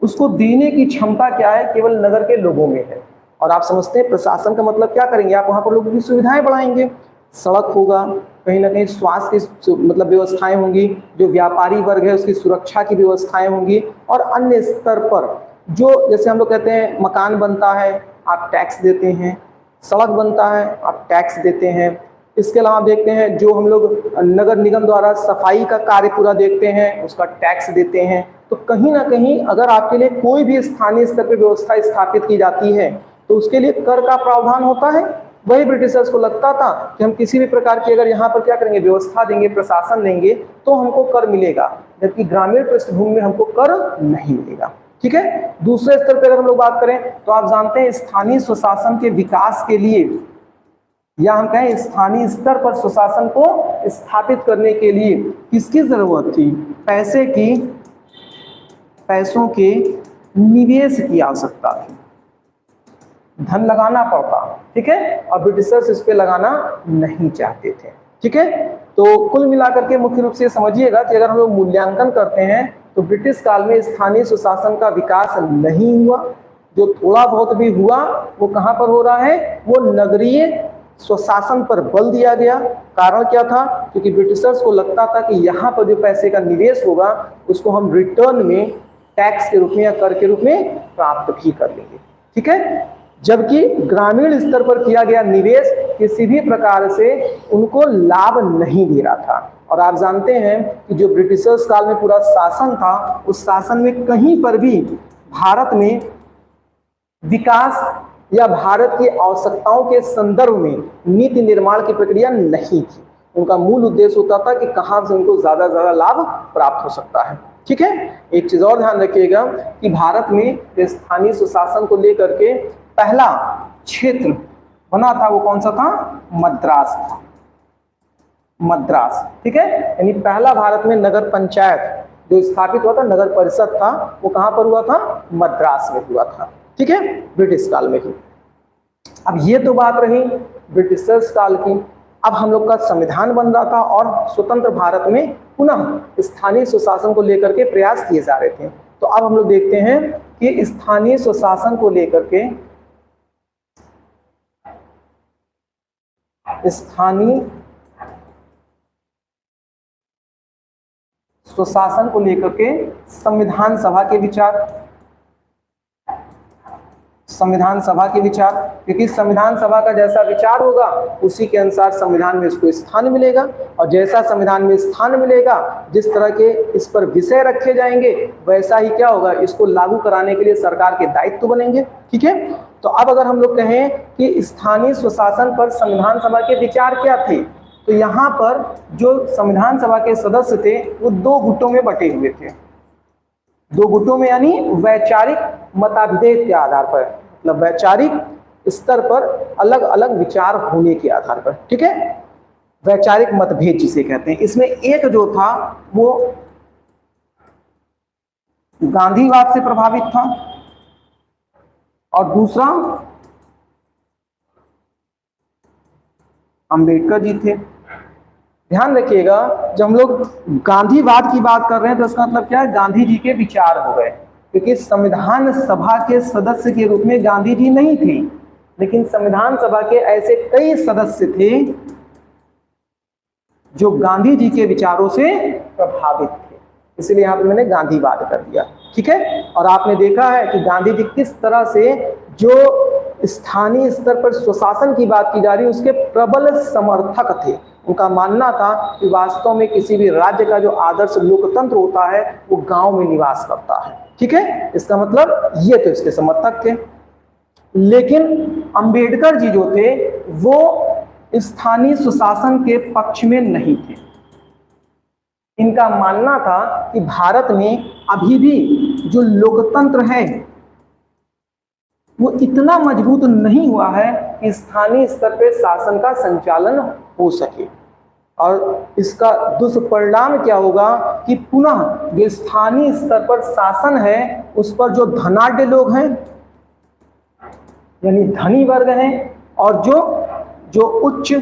उसको देने की क्षमता क्या है? केवल नगर के लोगों में है। और आप समझते हैं प्रशासन का मतलब क्या करेंगे? आप वहां पर लोगों की सुविधाएं बढ़ाएंगे, सड़क होगा, कहीं ना कहीं स्वास्थ्य की मतलब व्यवस्थाएं होंगी, जो व्यापारी वर्ग है उसकी सुरक्षा की व्यवस्थाएं होंगी, और अन्य स्तर पर जो जैसे हम लोग कहते हैं मकान बनता है आप टैक्स देते हैं, सड़क बनता है आप टैक्स देते हैं। इसके अलावा देखते हैं जो हम लोग नगर निगम द्वारा सफाई का कार्य पूरा देखते हैं उसका टैक्स देते हैं। तो कहीं ना कहीं अगर आपके लिए कोई भी स्थानीय स्तर पर व्यवस्था स्थापित की जाती है तो उसके लिए कर का प्रावधान होता है। वही ब्रिटिशर्स को लगता था कि हम किसी भी प्रकार की अगर यहाँ पर क्या करेंगे, व्यवस्था देंगे, प्रशासन देंगे तो हमको कर मिलेगा, जबकि ग्रामीण पृष्ठभूमि में हमको कर नहीं मिलेगा। ठीक है। दूसरे स्तर पर अगर हम लोग बात करें तो आप जानते हैं स्थानीय स्वशासन के विकास के लिए, या हम कहें स्थानीय स्तर पर स्वशासन को स्थापित करने के लिए किसकी जरूरत थी? पैसों के निवेश की आवश्यकता थी, धन लगाना पड़ता। ठीक है। और ब्रिटिशर्स इस पे लगाना नहीं चाहते थे। ठीक है। तो कुल मिलाकर के मुख्य रूप से समझिएगा कि अगर हम लोग मूल्यांकन करते हैं तो ब्रिटिश काल में स्थानीय स्वशासन का विकास नहीं हुआ। जो थोड़ा बहुत भी हुआ वो कहाँ पर हो रहा है? वो नगरीय स्वशासन पर बल दिया गया। कारण क्या था? क्योंकि ब्रिटिशर्स को लगता था कि यहाँ पर जो पैसे का निवेश होगा उसको हम रिटर्न में टैक्स के रूप में या कर के रूप में प्राप्त भी कर लेंगे। ठीक है। जबकि ग्रामीण स्तर पर किया गया निवेश किसी भी प्रकार से उनको लाभ नहीं दे रहा था। और आप जानते हैं कि जो ब्रिटिशर्स काल में पूरा शासन था उस शासन में कहीं पर भी भारत में विकास या भारत की आवश्यकताओं के संदर्भ में नीति निर्माण की प्रक्रिया नहीं थी। उनका मूल उद्देश्य होता था कि कहां से उनको ज्यादा से ज्यादा लाभ प्राप्त हो सकता है। ठीक है। एक चीज और ध्यान रखिएगा कि भारत में स्थानीय स्वशासन को लेकर के पहला क्षेत्र बना था वो कौन सा था? मद्रास था। मद्रास। ठीक है। यानी पहला भारत में नगर पंचायत जो स्थापित हुआ था, नगर परिषद था, वो कहां पर हुआ था? मद्रास में हुआ था। ठीक है। ब्रिटिश काल में ही। अब ये तो बात रही ब्रिटिशर्स काल की। अब हम लोग का संविधान बन रहा था और स्वतंत्र भारत में पुनः स्थानीय स्वशासन को लेकर के प्रयास किए जा रहे थे। तो अब हम लोग देखते हैं कि स्थानीय स्वशासन को लेकर के संविधान सभा के विचार, क्योंकि संविधान सभा का जैसा विचार होगा उसी के अनुसार संविधान में इसको स्थान मिलेगा, और जैसा संविधान में स्थान मिलेगा जिस तरह के इस पर विषय रखे जाएंगे वैसा ही क्या होगा, इसको लागू कराने के लिए सरकार के दायित्व बनेंगे। ठीक है। तो अब अगर हम लोग कहें कि स्थानीय स्वशासन पर संविधान सभा के विचार क्या थे, तो यहाँ पर जो संविधान सभा के सदस्य थे वो दो गुटों में बटे हुए थे। दो गुटों में यानी वैचारिक मताभेद के आधार पर, मतलब वैचारिक स्तर पर अलग अलग विचार होने के आधार पर। ठीक है। वैचारिक मतभेद जिसे कहते हैं। इसमें एक जो था वो गांधीवाद से प्रभावित था और दूसरा अंबेडकर जी थे। ध्यान रखिएगा जब हम लोग गांधीवाद की बात कर रहे हैं तो इसका मतलब क्या है? गांधी जी के विचार हो गए, क्योंकि संविधान सभा के सदस्य के रूप में गांधी जी नहीं थे, लेकिन संविधान सभा के ऐसे कई सदस्य थे जो गांधी जी के विचारों से प्रभावित थे। इसलिए यहां पर मैंने गांधीवाद कर दिया। ठीक है। और आपने देखा है कि गांधी जी किस तरह से जो स्थानीय स्तर पर स्वशासन की बात की जा रही है उसके प्रबल समर्थक थे। उनका मानना था कि वास्तव में किसी भी राज्य का जो आदर्श लोकतंत्र होता है वो गांव में निवास करता है। ठीक है, इसका मतलब ये तो इसके समर्थक थे। लेकिन अंबेडकर जी जो थे वो स्थानीय सुशासन के पक्ष में नहीं थे। इनका मानना था कि भारत में अभी भी जो लोकतंत्र है वो इतना मजबूत नहीं हुआ है कि स्थानीय स्तर पर शासन का संचालन हो सके, और इसका दुष्परिणाम क्या होगा कि पुनः जो स्थानीय स्तर पर शासन है उस पर जो धनाढ्य लोग हैं यानी धनी वर्ग हैं और जो उच्च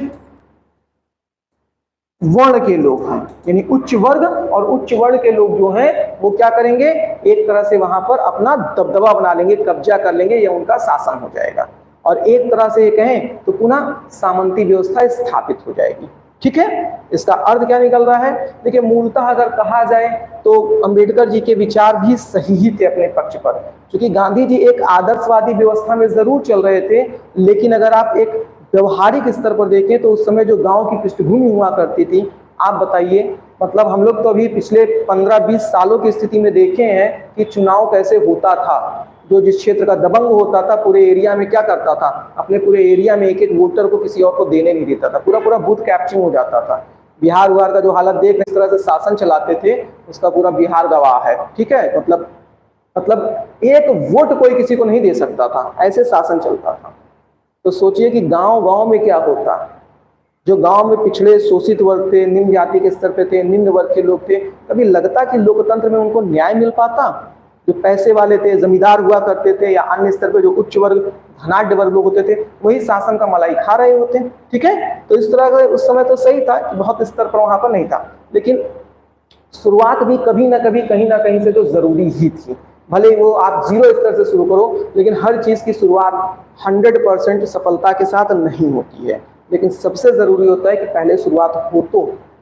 वर्ण के लोग हैं यानी उच्च वर्ग और उच्च वर्ण के लोग जो हैं वो क्या करेंगे, एक तरह से वहां पर अपना दबदबा बना लेंगे, कब्जा कर लेंगे या उनका शासन हो जाएगा, और एक तरह से ये कहें तो पुनः सामंती व्यवस्था स्थापित हो जाएगी। ठीक है, इसका अर्थ क्या निकल रहा है? देखिए, मूलतः अगर कहा जाए तो अंबेडकर जी के विचार भी सही ही थे अपने पक्ष पर, क्योंकि गांधी जी एक आदर्शवादी व्यवस्था में जरूर चल रहे थे, लेकिन अगर आप एक व्यवहारिक स्तर पर देखें तो उस समय जो गांव की पृष्ठभूमि हुआ करती थी, आप बताइए, मतलब हम लोग तो अभी पिछले 15-20 सालों की स्थिति में देखे हैं कि चुनाव कैसे होता था। जो जिस क्षेत्र का दबंग होता था पूरे एरिया में क्या करता था, अपने पूरे एरिया में एक एक वोटर को किसी और को देने नहीं देता था, पूरा पूरा बूथ कैप्चरिंग हो जाता था। बिहार उहार का जो हालत देख इस तरह से शासन चलाते थे उसका पूरा बिहार गवाह है। ठीक है, मतलब एक वोट कोई किसी को नहीं दे सकता था, ऐसे शासन चलता था। तो सोचिए कि गांव गांव में क्या होता, जो गांव में पिछड़े शोषित वर्ग थे, निम्न जाति के स्तर पे थे, निम्न वर्ग के लोग थे, कभी लगता कि लोकतंत्र में उनको न्याय मिल पाता? जो पैसे वाले थे, जमींदार हुआ करते थे, या अन्य स्तर पे जो उच्च वर्ग धनाढ्य वर्ग लोग होते थे, वही शासन का मलाई खा रहे होते। ठीक है, तो इस तरह का उस समय तो सही था कि बहुत स्तर पर वहां पर नहीं था, लेकिन शुरुआत भी कभी ना कभी कहीं ना कहीं से तो जरूरी ही थी। भले वो आप 0 स्तर से शुरू करो, लेकिन हर चीज की शुरुआत 100% सफलता के साथ नहीं होती है, लेकिन सबसे जरूरी होता है कि पहले शुरुआत हो तो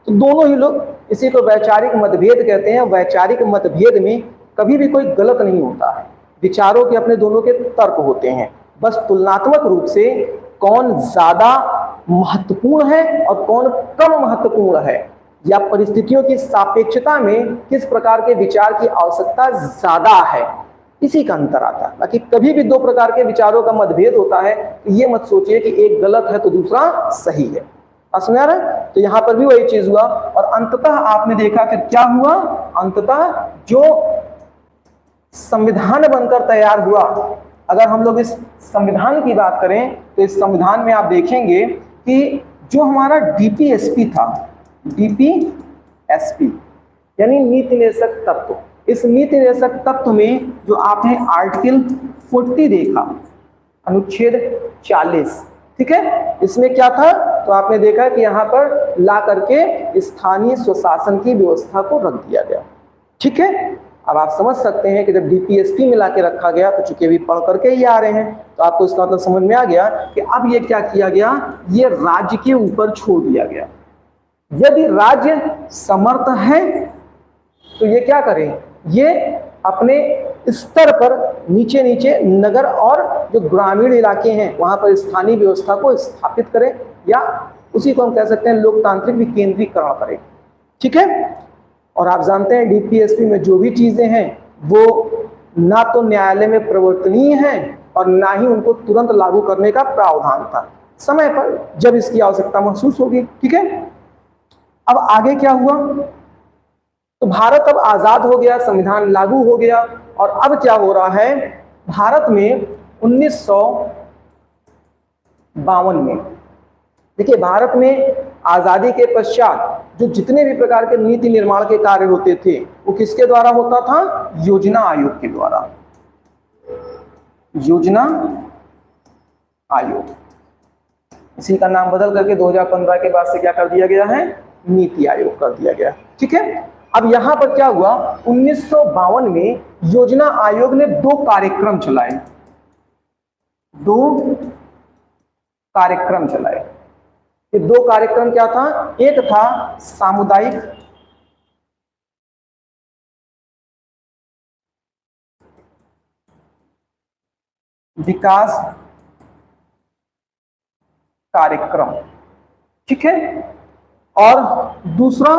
दोनों ही लोग, इसी को वैचारिक मतभेद कहते हैं। वैचारिक मतभेद में कभी भी कोई गलत नहीं होता है, विचारों के अपने दोनों के तर्क होते हैं, बस तुलनात्मक रूप से कौन ज्यादा महत्वपूर्ण है और कौन कम महत्वपूर्ण है, या परिस्थितियों की सापेक्षता में किस प्रकार के विचार की आवश्यकता ज्यादा है, इसी का अंतर आता है। बाकी कभी भी 2 प्रकार के विचारों का मतभेद होता है तो ये मत सोचिए कि एक गलत है तो दूसरा सही है। समझ आ रहा है? तो यहां पर भी वही चीज हुआ, और अंततः आपने देखा फिर क्या हुआ, अंततः जो संविधान बनकर तैयार हुआ, अगर हम लोग इस संविधान की बात करें तो इस संविधान में आप देखेंगे कि जो हमारा डीपीएसपी था, डीपीएसपी यानी नीति निर्देशक तत्व, इस नीति निर्देशक तत्व में जो आपने आर्टिकल 40 देखा, अनुच्छेद 40, ठीक है, इसमें क्या था, तो आपने देखा कि यहाँ पर ला करके स्थानीय स्वशासन की व्यवस्था को रख दिया गया। ठीक है, अब आप समझ सकते हैं कि जब डीपीएसपी में ला के रखा गया तो चूंकि अभी पढ़ करके ही आ रहे हैं तो आपको इसका मतलब समझ में आ गया कि अब ये क्या किया गया, ये राज्य के ऊपर छोड़ दिया गया। यदि राज्य समर्थ है तो ये क्या करें, ये अपने स्तर पर नीचे नीचे नगर और जो ग्रामीण इलाके हैं वहां पर स्थानीय व्यवस्था को स्थापित करें, या उसी को हम कह सकते हैं लोकतांत्रिक विकेंद्रीकरण करें। ठीक है, और आप जानते हैं डीपीएसपी में जो भी चीजें हैं वो ना तो न्यायालय में प्रवर्तनीय हैं और ना ही उनको तुरंत लागू करने का प्रावधान था, समय पर जब इसकी आवश्यकता महसूस होगी। ठीक है, अब आगे क्या हुआ, तो भारत अब आजाद हो गया, संविधान लागू हो गया, और अब क्या हो रहा है, भारत में 1952 में, देखिए भारत में आजादी के पश्चात जो जितने भी प्रकार के नीति निर्माण के कार्य होते थे वो किसके द्वारा होता था, योजना आयोग के द्वारा। योजना आयोग, इसी का नाम बदल करके 2015 के बाद से क्या कर दिया गया है, नीति आयोग कर दिया गया। ठीक है, अब यहां पर क्या हुआ, 1952 में योजना आयोग ने 2 कार्यक्रम चलाए, 2 कार्यक्रम चलाए। ये 2 कार्यक्रम क्या था, एक था सामुदायिक विकास कार्यक्रम, ठीक है। और दूसरा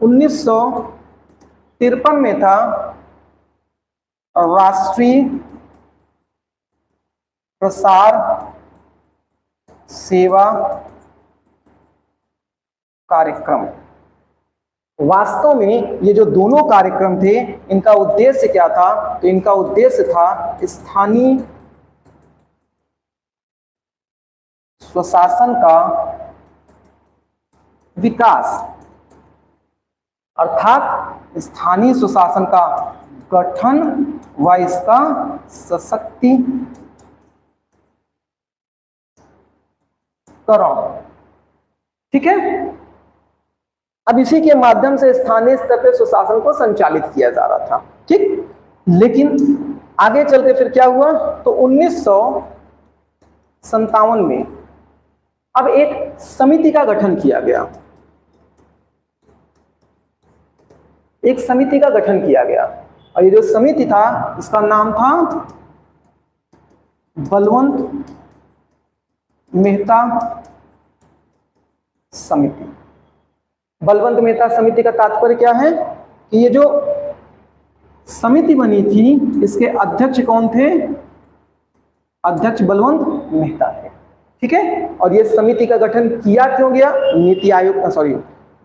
1953 में था राष्ट्रीय प्रसार सेवा कार्यक्रम। वास्तव में ये जो दोनों कार्यक्रम थे, इनका उद्देश्य क्या था? तो इनका उद्देश्य था स्थानीय स्वशासन का विकास, अर्थात स्थानीय स्वशासन का गठन व इसका सशक्तिकरण, ठीक है। अब इसी के माध्यम से स्थानीय स्तर पर स्वशासन को संचालित किया जा रहा था, ठीक। लेकिन आगे चल के फिर क्या हुआ? तो 1957 में अब एक समिति का गठन किया गया, एक समिति का गठन किया गया। और ये जो समिति था, इसका नाम था बलवंत मेहता समिति। बलवंत मेहता समिति का तात्पर्य क्या है कि ये जो समिति बनी थी, इसके अध्यक्ष कौन थे? अध्यक्ष बलवंत मेहता थे, ठीक है। और ये समिति का गठन किया क्यों गया? नीति आयोग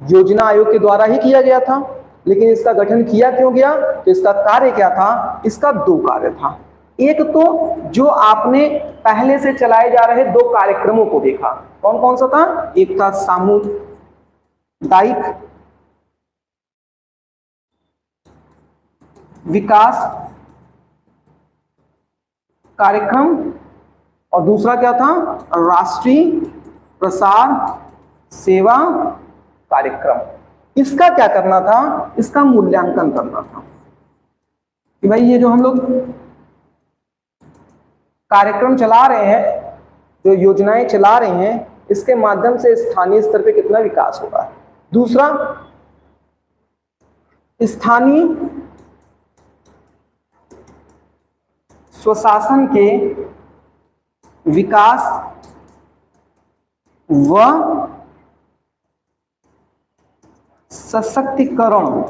योजना आयोग के द्वारा ही किया गया था। लेकिन इसका गठन किया क्यों गया? तो इसका कार्य क्या था? इसका दो कार्य था। एक तो जो आपने पहले से चलाए जा रहे दो कार्यक्रमों को देखा, कौन कौन सा था? एक था सामुदायिक विकास कार्यक्रम, और दूसरा क्या था? राष्ट्रीय प्रसार सेवा कार्यक्रम। इसका क्या करना था? इसका मूल्यांकन करना था कि भाई ये जो हम लोग कार्यक्रम चला रहे हैं, जो योजनाएं चला रहे हैं, इसके माध्यम से स्थानीय स्तर पे कितना विकास होगा। दूसरा, स्थानीय स्वशासन के विकास व सशक्तिकरण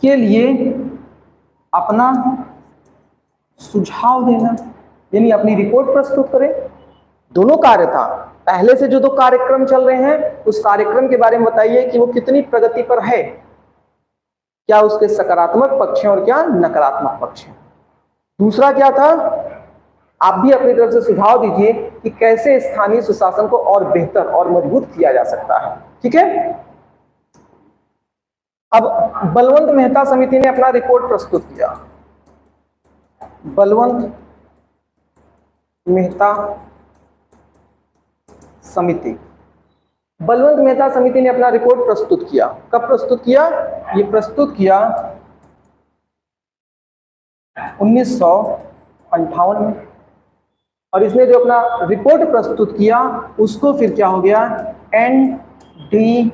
के लिए अपना सुझाव देना, यानी अपनी रिपोर्ट प्रस्तुत करें। दोनों कार्य था। पहले से जो दो कार्यक्रम चल रहे हैं, उस कार्यक्रम के बारे में बताइए कि वो कितनी प्रगति पर है, क्या उसके सकारात्मक पक्ष हैं और क्या नकारात्मक पक्ष हैं। दूसरा क्या था? आप भी अपनी तरफ से सुझाव दीजिए कि कैसे स्थानीय सुशासन को और बेहतर और मजबूत किया जा सकता है, ठीक है। अब बलवंत मेहता समिति ने अपना रिपोर्ट प्रस्तुत किया। बलवंत मेहता समिति, बलवंत मेहता समिति ने अपना रिपोर्ट प्रस्तुत किया। कब प्रस्तुत किया? ये प्रस्तुत किया 1958 में। और इसने जो अपना रिपोर्ट प्रस्तुत किया, उसको फिर क्या हो गया? NDC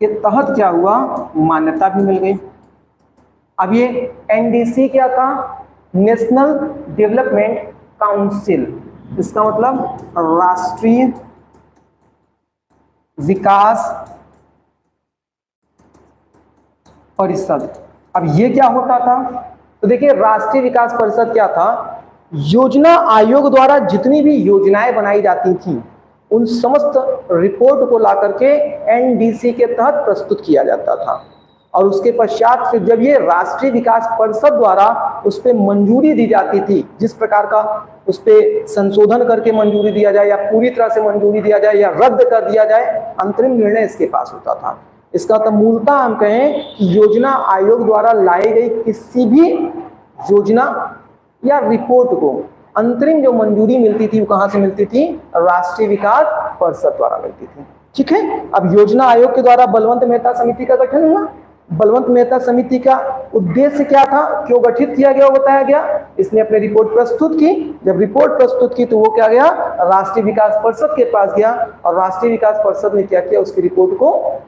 के तहत क्या हुआ? मान्यता भी मिल गई। अब ये NDC क्या था? National development council. इसका मतलब राष्ट्रीय विकास परिषद। अब ये क्या होता था? तो देखिए, राष्ट्रीय विकास परिषद क्या था? योजना आयोग द्वारा जितनी भी योजनाएं बनाई जाती थी, उन समस्त रिपोर्ट को ला करके NDC के तहत प्रस्तुत किया जाता था। और उसके पश्चात फिर जब ये राष्ट्रीय विकास परिषद द्वारा उस पर मंजूरी दी जाती थी, जिस प्रकार का उस पर संशोधन करके मंजूरी दिया जाए या पूरी तरह से मंजूरी दिया जाए या रद्द कर दिया जाए, अंतरिम निर्णय इसके पास होता था। इसका तो मूलतः हम कहें कि योजना आयोग द्वारा लाई गई किसी भी योजना या रिपोर्ट को अंतरिम जो मंजूरी मिलती थी, वो कहां से मिलती थी? राष्ट्रीय विकास परिषद द्वारा मिलती थी, ठीक है। अब योजना आयोग के द्वारा बलवंत मेहता समिति का गठन हुआ। बलवंत मेहता समिति का उद्देश्य क्या था, क्यों गठित किया गया, वो बताया गया। इसने अपनी रिपोर्ट प्रस्तुत की। जब रिपोर्ट प्रस्तुत की तो वो क्या गया? राष्ट्रीय विकास परिषद के पास गया, और राष्ट्रीय विकास परिषद ने क्या किया? उसकी रिपोर्ट को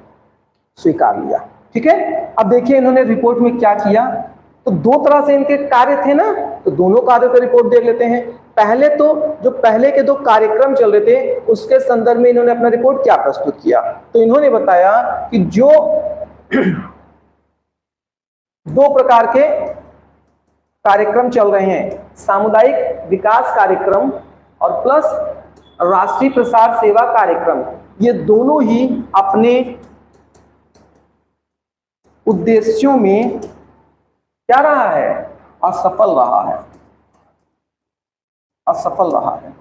स्वीकार लिया, ठीक है। अब देखिए इन्होंने रिपोर्ट में क्या किया। तो दो तरह से इनके कार्य थे ना, तो दोनों कार्यों का रिपोर्ट देख लेते हैं। पहले तो जो पहले के दो कार्यक्रम चल रहे थे उसके संदर्भ में इन्होंने अपना रिपोर्ट क्या प्रस्तुत किया, तो इन्होंने बताया कि जो दो प्रकार के कार्यक्रम चल रहे हैं, सामुदायिक विकास कार्यक्रम और प्लस राष्ट्रीय प्रसार सेवा कार्यक्रम, ये दोनों ही अपने उद्देश्यों में क्या रहा है, असफल रहा है, असफल रहा है।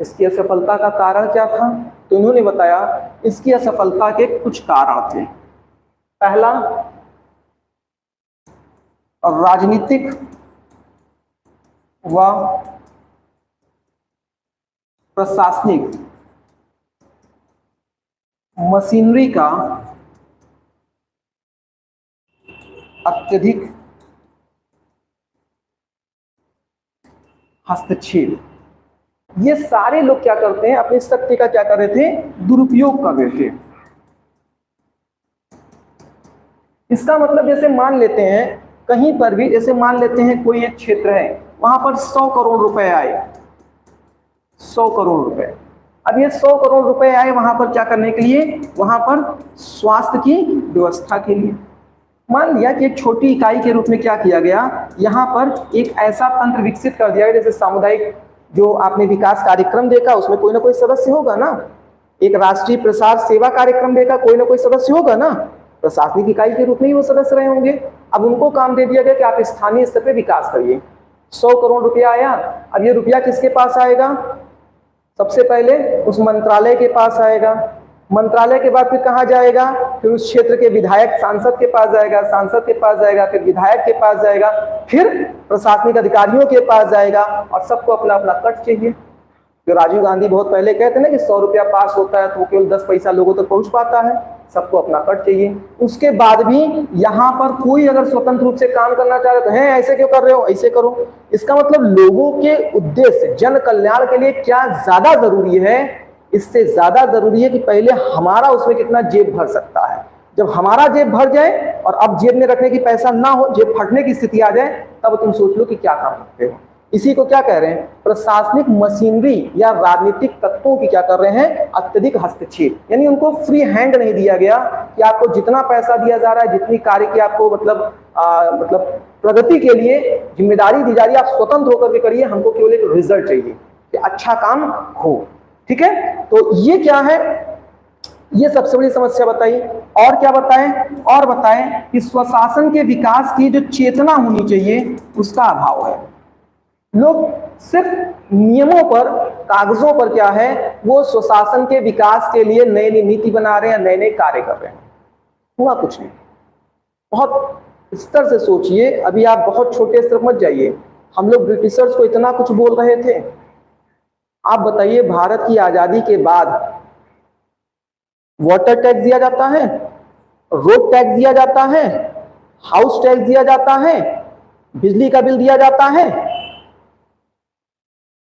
इसकी असफलता का कारण क्या था, तो इन्होंने बताया इसकी असफलता के कुछ कारण थे। पहला, राजनीतिक व प्रशासनिक मशीनरी का अत्यधिक हस्तक्षेप। ये सारे लोग क्या करते हैं, अपनी शक्ति का क्या कर रहे थे, दुरुपयोग कर रहे थे। इसका मतलब जैसे मान लेते हैं कहीं पर भी, जैसे मान लेते हैं कोई एक क्षेत्र है, वहां पर 100 करोड़ रुपए आए, 100 करोड़ रुपए। अब ये 100 करोड़ रुपए आए वहां पर क्या करने के लिए, वहां पर स्वास्थ्य की व्यवस्था के लिए। मान लिया कि एक छोटी इकाई के रूप में क्या किया गया, यहाँ पर एक ऐसा तंत्र विकसित कर दिया गया, जैसे सामुदायिक जो आपने विकास कार्यक्रम देखा उसमें कोई ना कोई सदस्य होगा ना, एक राष्ट्रीय प्रसार सेवा कार्यक्रम देखा कोई ना कोई सदस्य होगा ना, प्रशासनिक इकाई के रूप में ही वो सदस्य रहे होंगे। अब उनको काम दे दिया गया कि आप स्थानीय स्तर पे विकास करिए। 100 करोड़ रुपया आया, अब ये रुपया किसके पास आएगा, सबसे पहले उस मंत्रालय के पास आएगा, मंत्रालय के बाद फिर कहाँ जाएगा, फिर उस क्षेत्र के विधायक सांसद के पास जाएगा, सांसद के पास जाएगा, फिर विधायक के पास जाएगा, फिर प्रशासनिक अधिकारियों के पास जाएगा, और सबको अपना अपना कट चाहिए। जो राजीव गांधी बहुत पहले कहते हैं ना कि 100 रुपया पास होता है तो वो केवल 10 पैसा लोगों तक पहुंच पाता है, सबको अपना कट चाहिए। उसके बाद भी यहाँ पर कोई अगर स्वतंत्र रूप से काम करना चाह रहे तो है, ऐसे क्यों कर रहे हो, ऐसे करो। इसका मतलब लोगों के उद्देश्य जन कल्याण के लिए क्या ज्यादा जरूरी है, इससे ज्यादा जरूरी है कि पहले हमारा उसमें कितना जेब भर सकता है। जब हमारा जेब भर जाए और अब जेब में रखने की पैसा ना हो, जेब फटने की स्थिति आ जाए, तब तुम सोच लो कि क्या काम करते हो। इसी को क्या कह रहे हैं, प्रशासनिक मशीनरी या राजनीतिक तत्वों की क्या कर रहे हैं, अत्यधिक हस्तक्षेप। यानी उनको फ्री हैंड नहीं दिया गया कि आपको जितना पैसा दिया जा रहा है, जितनी कार्य की आपको मतलब प्रगति के लिए जिम्मेदारी दी जा रही है, आप स्वतंत्र होकर के करिए, हमको केवल एक रिजल्ट चाहिए कि अच्छा काम हो। ठीक है, तो ये क्या है, ये सबसे बड़ी समस्या बताई। और क्या बताएं, और बताएं कि स्वशासन के विकास की जो चेतना होनी चाहिए उसका अभाव है। लोग सिर्फ नियमों पर, कागजों पर क्या है, वो स्वशासन के विकास के लिए नई नई नीति बना रहे हैं, नए नए कार्य कर रहे हैं, हुआ कुछ नहीं। बहुत स्तर से सोचिए, अभी आप बहुत छोटे स्तर मत जाइए। हम लोग ब्रिटिशर्स को इतना कुछ बोल रहे थे, आप बताइए भारत की आजादी के बाद वाटर टैक्स दिया जाता है, रोड टैक्स दिया जाता है, हाउस टैक्स दिया जाता है, बिजली का बिल दिया जाता है,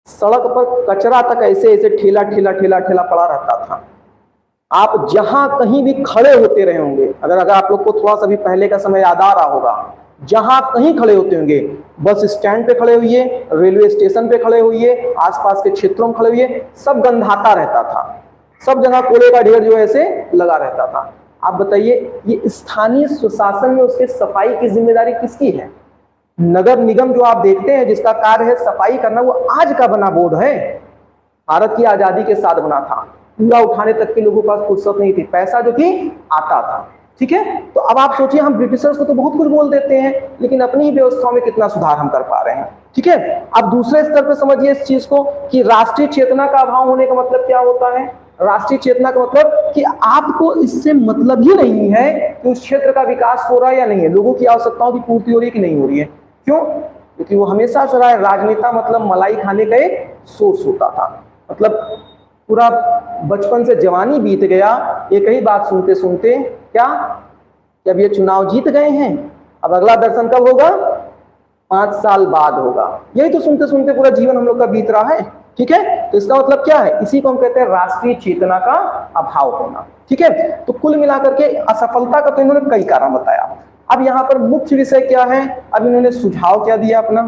सड़क पर कचरा तक ऐसे ऐसे ठेला ठेला ठेला ठेला पड़ा रहता था। आप जहां कहीं भी खड़े होते रहे होंगे, अगर आप लोग को थोड़ा सा भी पहले का समय याद आ रहा होगा, जहां कहीं खड़े होते होंगे, बस स्टैंड पे खड़े हुए, रेलवे स्टेशन पे खड़े हुए, आसपास के क्षेत्रों में खड़े हुए, सब गंधाता रहता था, सब जगह कूड़े का ढेर जो ऐसे लगा रहता था। आप बताइए ये स्थानीय स्वशासन में उसके सफाई की जिम्मेदारी किसकी है? नगर निगम जो आप देखते हैं जिसका कार्य है सफाई करना, वो आज का बना बोर्ड है, भारत की आजादी के साथ बना था। कूड़ा उठाने तक के लोगों के पास फुर्सत नहीं थी, पैसा जो कि आता था। ठीक है, तो अब आप सोचिए, हम ब्रिटिशर्स को तो बहुत कुछ बोल देते हैं, लेकिन अपनी ही व्यवस्थाओं में कितना सुधार हम कर पा रहे हैं। ठीक है, अब दूसरे स्तर पर समझिए इस चीज को कि राष्ट्रीय चेतना का अभाव होने का मतलब क्या होता है। राष्ट्रीय चेतना का मतलब कि आपको इससे मतलब ही नहीं है कि उस क्षेत्र का विकास हो रहा है या नहीं है, लोगों की आवश्यकताओं की पूर्ति हो रही है कि नहीं हो रही है। क्यों? क्योंकि वो हमेशा से रहा है, राजनेता मतलब मलाई खाने का एक सोर्स होता था। मतलब पूरा बचपन से जवानी बीत गया एक ही बात सुनते सुनते, क्या जब ये चुनाव जीत गए हैं अब अगला दर्शन कब होगा, 5 साल बाद होगा। यही तो सुनते सुनते पूरा जीवन हम लोग का बीत रहा है। ठीक है, तो इसका मतलब क्या है, इसी को हम कहते हैं राष्ट्रीय चेतना का अभाव होना। ठीक है, तो कुल मिलाकर के असफलता का तो इन्होंने कई कारण बताया। अब यहाँ पर मुख्य विषय क्या है, अब इन्होंने सुझाव क्या दिया अपना,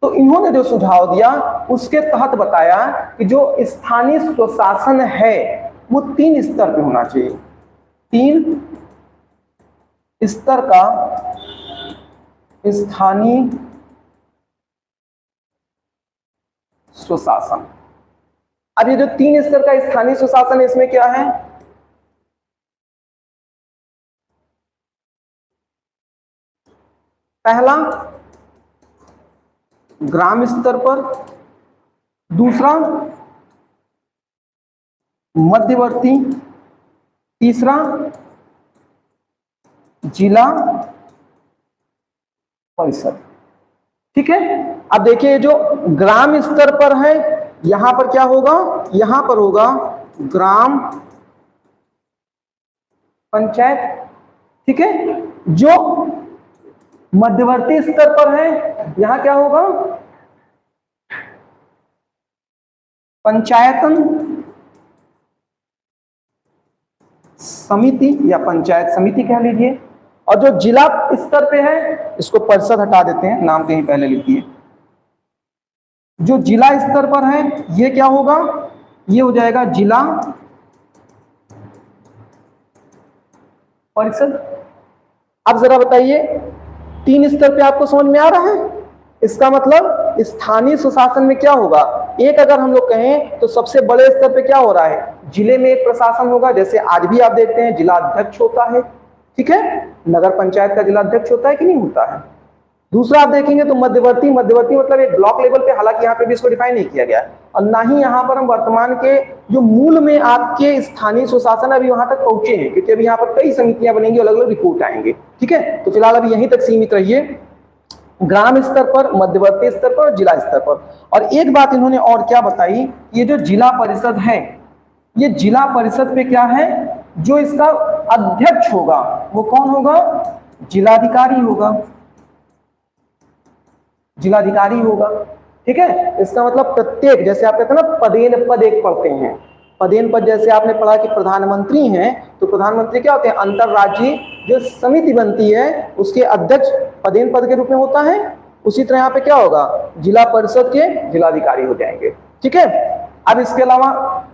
तो इन्होंने जो सुझाव दिया उसके तहत बताया कि जो स्थानीय स्वशासन है वो 3 स्तर पे होना चाहिए, 3 स्तर का स्थानीय स्वशासन। अब ये जो 3 स्तर का स्थानीय स्वशासन है इसमें क्या है, पहला ग्राम स्तर पर, दूसरा मध्यवर्ती, तीसरा जिला परिषद। ठीक है, अब देखिए जो ग्राम स्तर पर है यहां पर क्या होगा, यहां पर होगा ग्राम पंचायत। ठीक है, जो मध्यवर्ती स्तर पर है यहां क्या होगा, पंचायतन समिति या पंचायत समिति कह लीजिए, और जो जिला स्तर पे है इसको परिषद हटा देते हैं, नाम कहीं पहले लिखिए, जो जिला स्तर पर है ये क्या होगा, ये हो जाएगा जिला परिषद। अब जरा बताइए 3 स्तर पे आपको समझ में आ रहा है, इसका मतलब स्थानीय सुशासन में क्या होगा, एक अगर हम लोग कहें तो सबसे बड़े स्तर पे क्या हो रहा है, जिले में एक प्रशासन होगा, जैसे आज भी आप देखते हैं जिला अध्यक्ष होता है। ठीक है, नगर पंचायत का जिला अध्यक्ष होता है कि नहीं होता है। दूसरा आप देखेंगे तो मध्यवर्ती, मध्यवर्ती मतलब एक ब्लॉक लेवल पे, हालांकि यहाँ पे भी इसको डिफाइन नहीं किया गया और ना ही यहाँ पर हम वर्तमान के जो मूल में आपके स्थानीय सुशासन अभी वहां तक पहुंचे हैं, क्योंकि अभी यहाँ पर कई समितियां बनेंगी, अलग अलग रिपोर्ट आएंगे। ठीक है, तो फिलहाल अभी यहीं तक सीमित रहिए, ग्राम स्तर पर, मध्यवर्ती स्तर पर, जिला स्तर पर। और एक बात इन्होंने और क्या बताई, ये जो जिला परिषद है, ये जिला परिषद पे क्या है, जो इसका अध्यक्ष होगा वो कौन होगा, जिलाधिकारी होगा, जिलाधिकारी होगा। ठीक है, इसका मतलब प्रत्येक, जैसे आप कहते हैं ना पदेन पद एक पढ़ते हैं, पदेन पद जैसे आपने पढ़ा कि प्रधानमंत्री हैं, तो प्रधानमंत्री क्या होते हैं, अंतरराज्यीय जो समिति बनती है उसके अध्यक्ष पदेन पद के रूप में होता है। उसी तरह यहाँ पे क्या होगा, जिला परिषद के जिलाधिकारी हो जाएंगे। ठीक है, अब इसके अलावा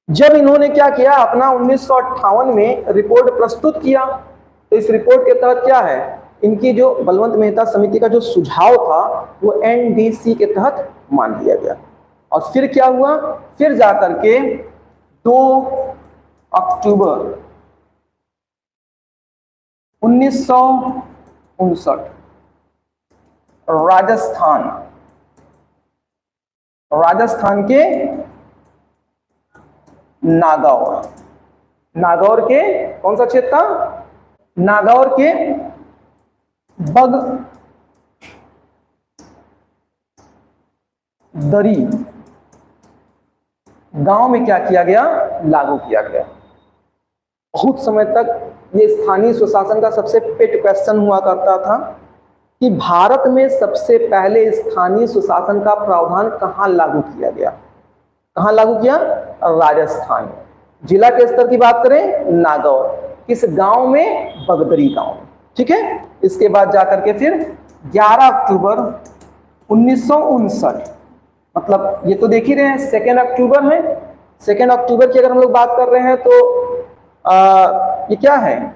जब इन्होंने क्या किया, अपना 1958 में रिपोर्ट प्रस्तुत किया, तो इस रिपोर्ट के तहत क्या है, इनकी जो बलवंत मेहता समिति का जो सुझाव था वो एनडीसी के तहत मान लिया गया। और फिर क्या हुआ, फिर जाकर के 2 अक्टूबर 1959 राजस्थान के नागौर के कौन सा क्षेत्र था, नागौर के बगदरी गांव में क्या किया गया, लागू किया गया। बहुत समय तक ये स्थानीय स्वशासन का सबसे पेट क्वेश्चन हुआ करता था कि भारत में सबसे पहले स्थानीय स्वशासन का प्रावधान कहां लागू किया गया, कहां लागू किया, राजस्थान। जिला के स्तर की बात करें नागौर, किस गांव में, बगदरी गांव में। ठीक है, इसके बाद जाकर के फिर 11 अक्टूबर 1959, मतलब ये तो देख ही रहे हैं 2 अक्टूबर है, 2 अक्टूबर की अगर हम लोग बात कर रहे हैं तो ये क्या है,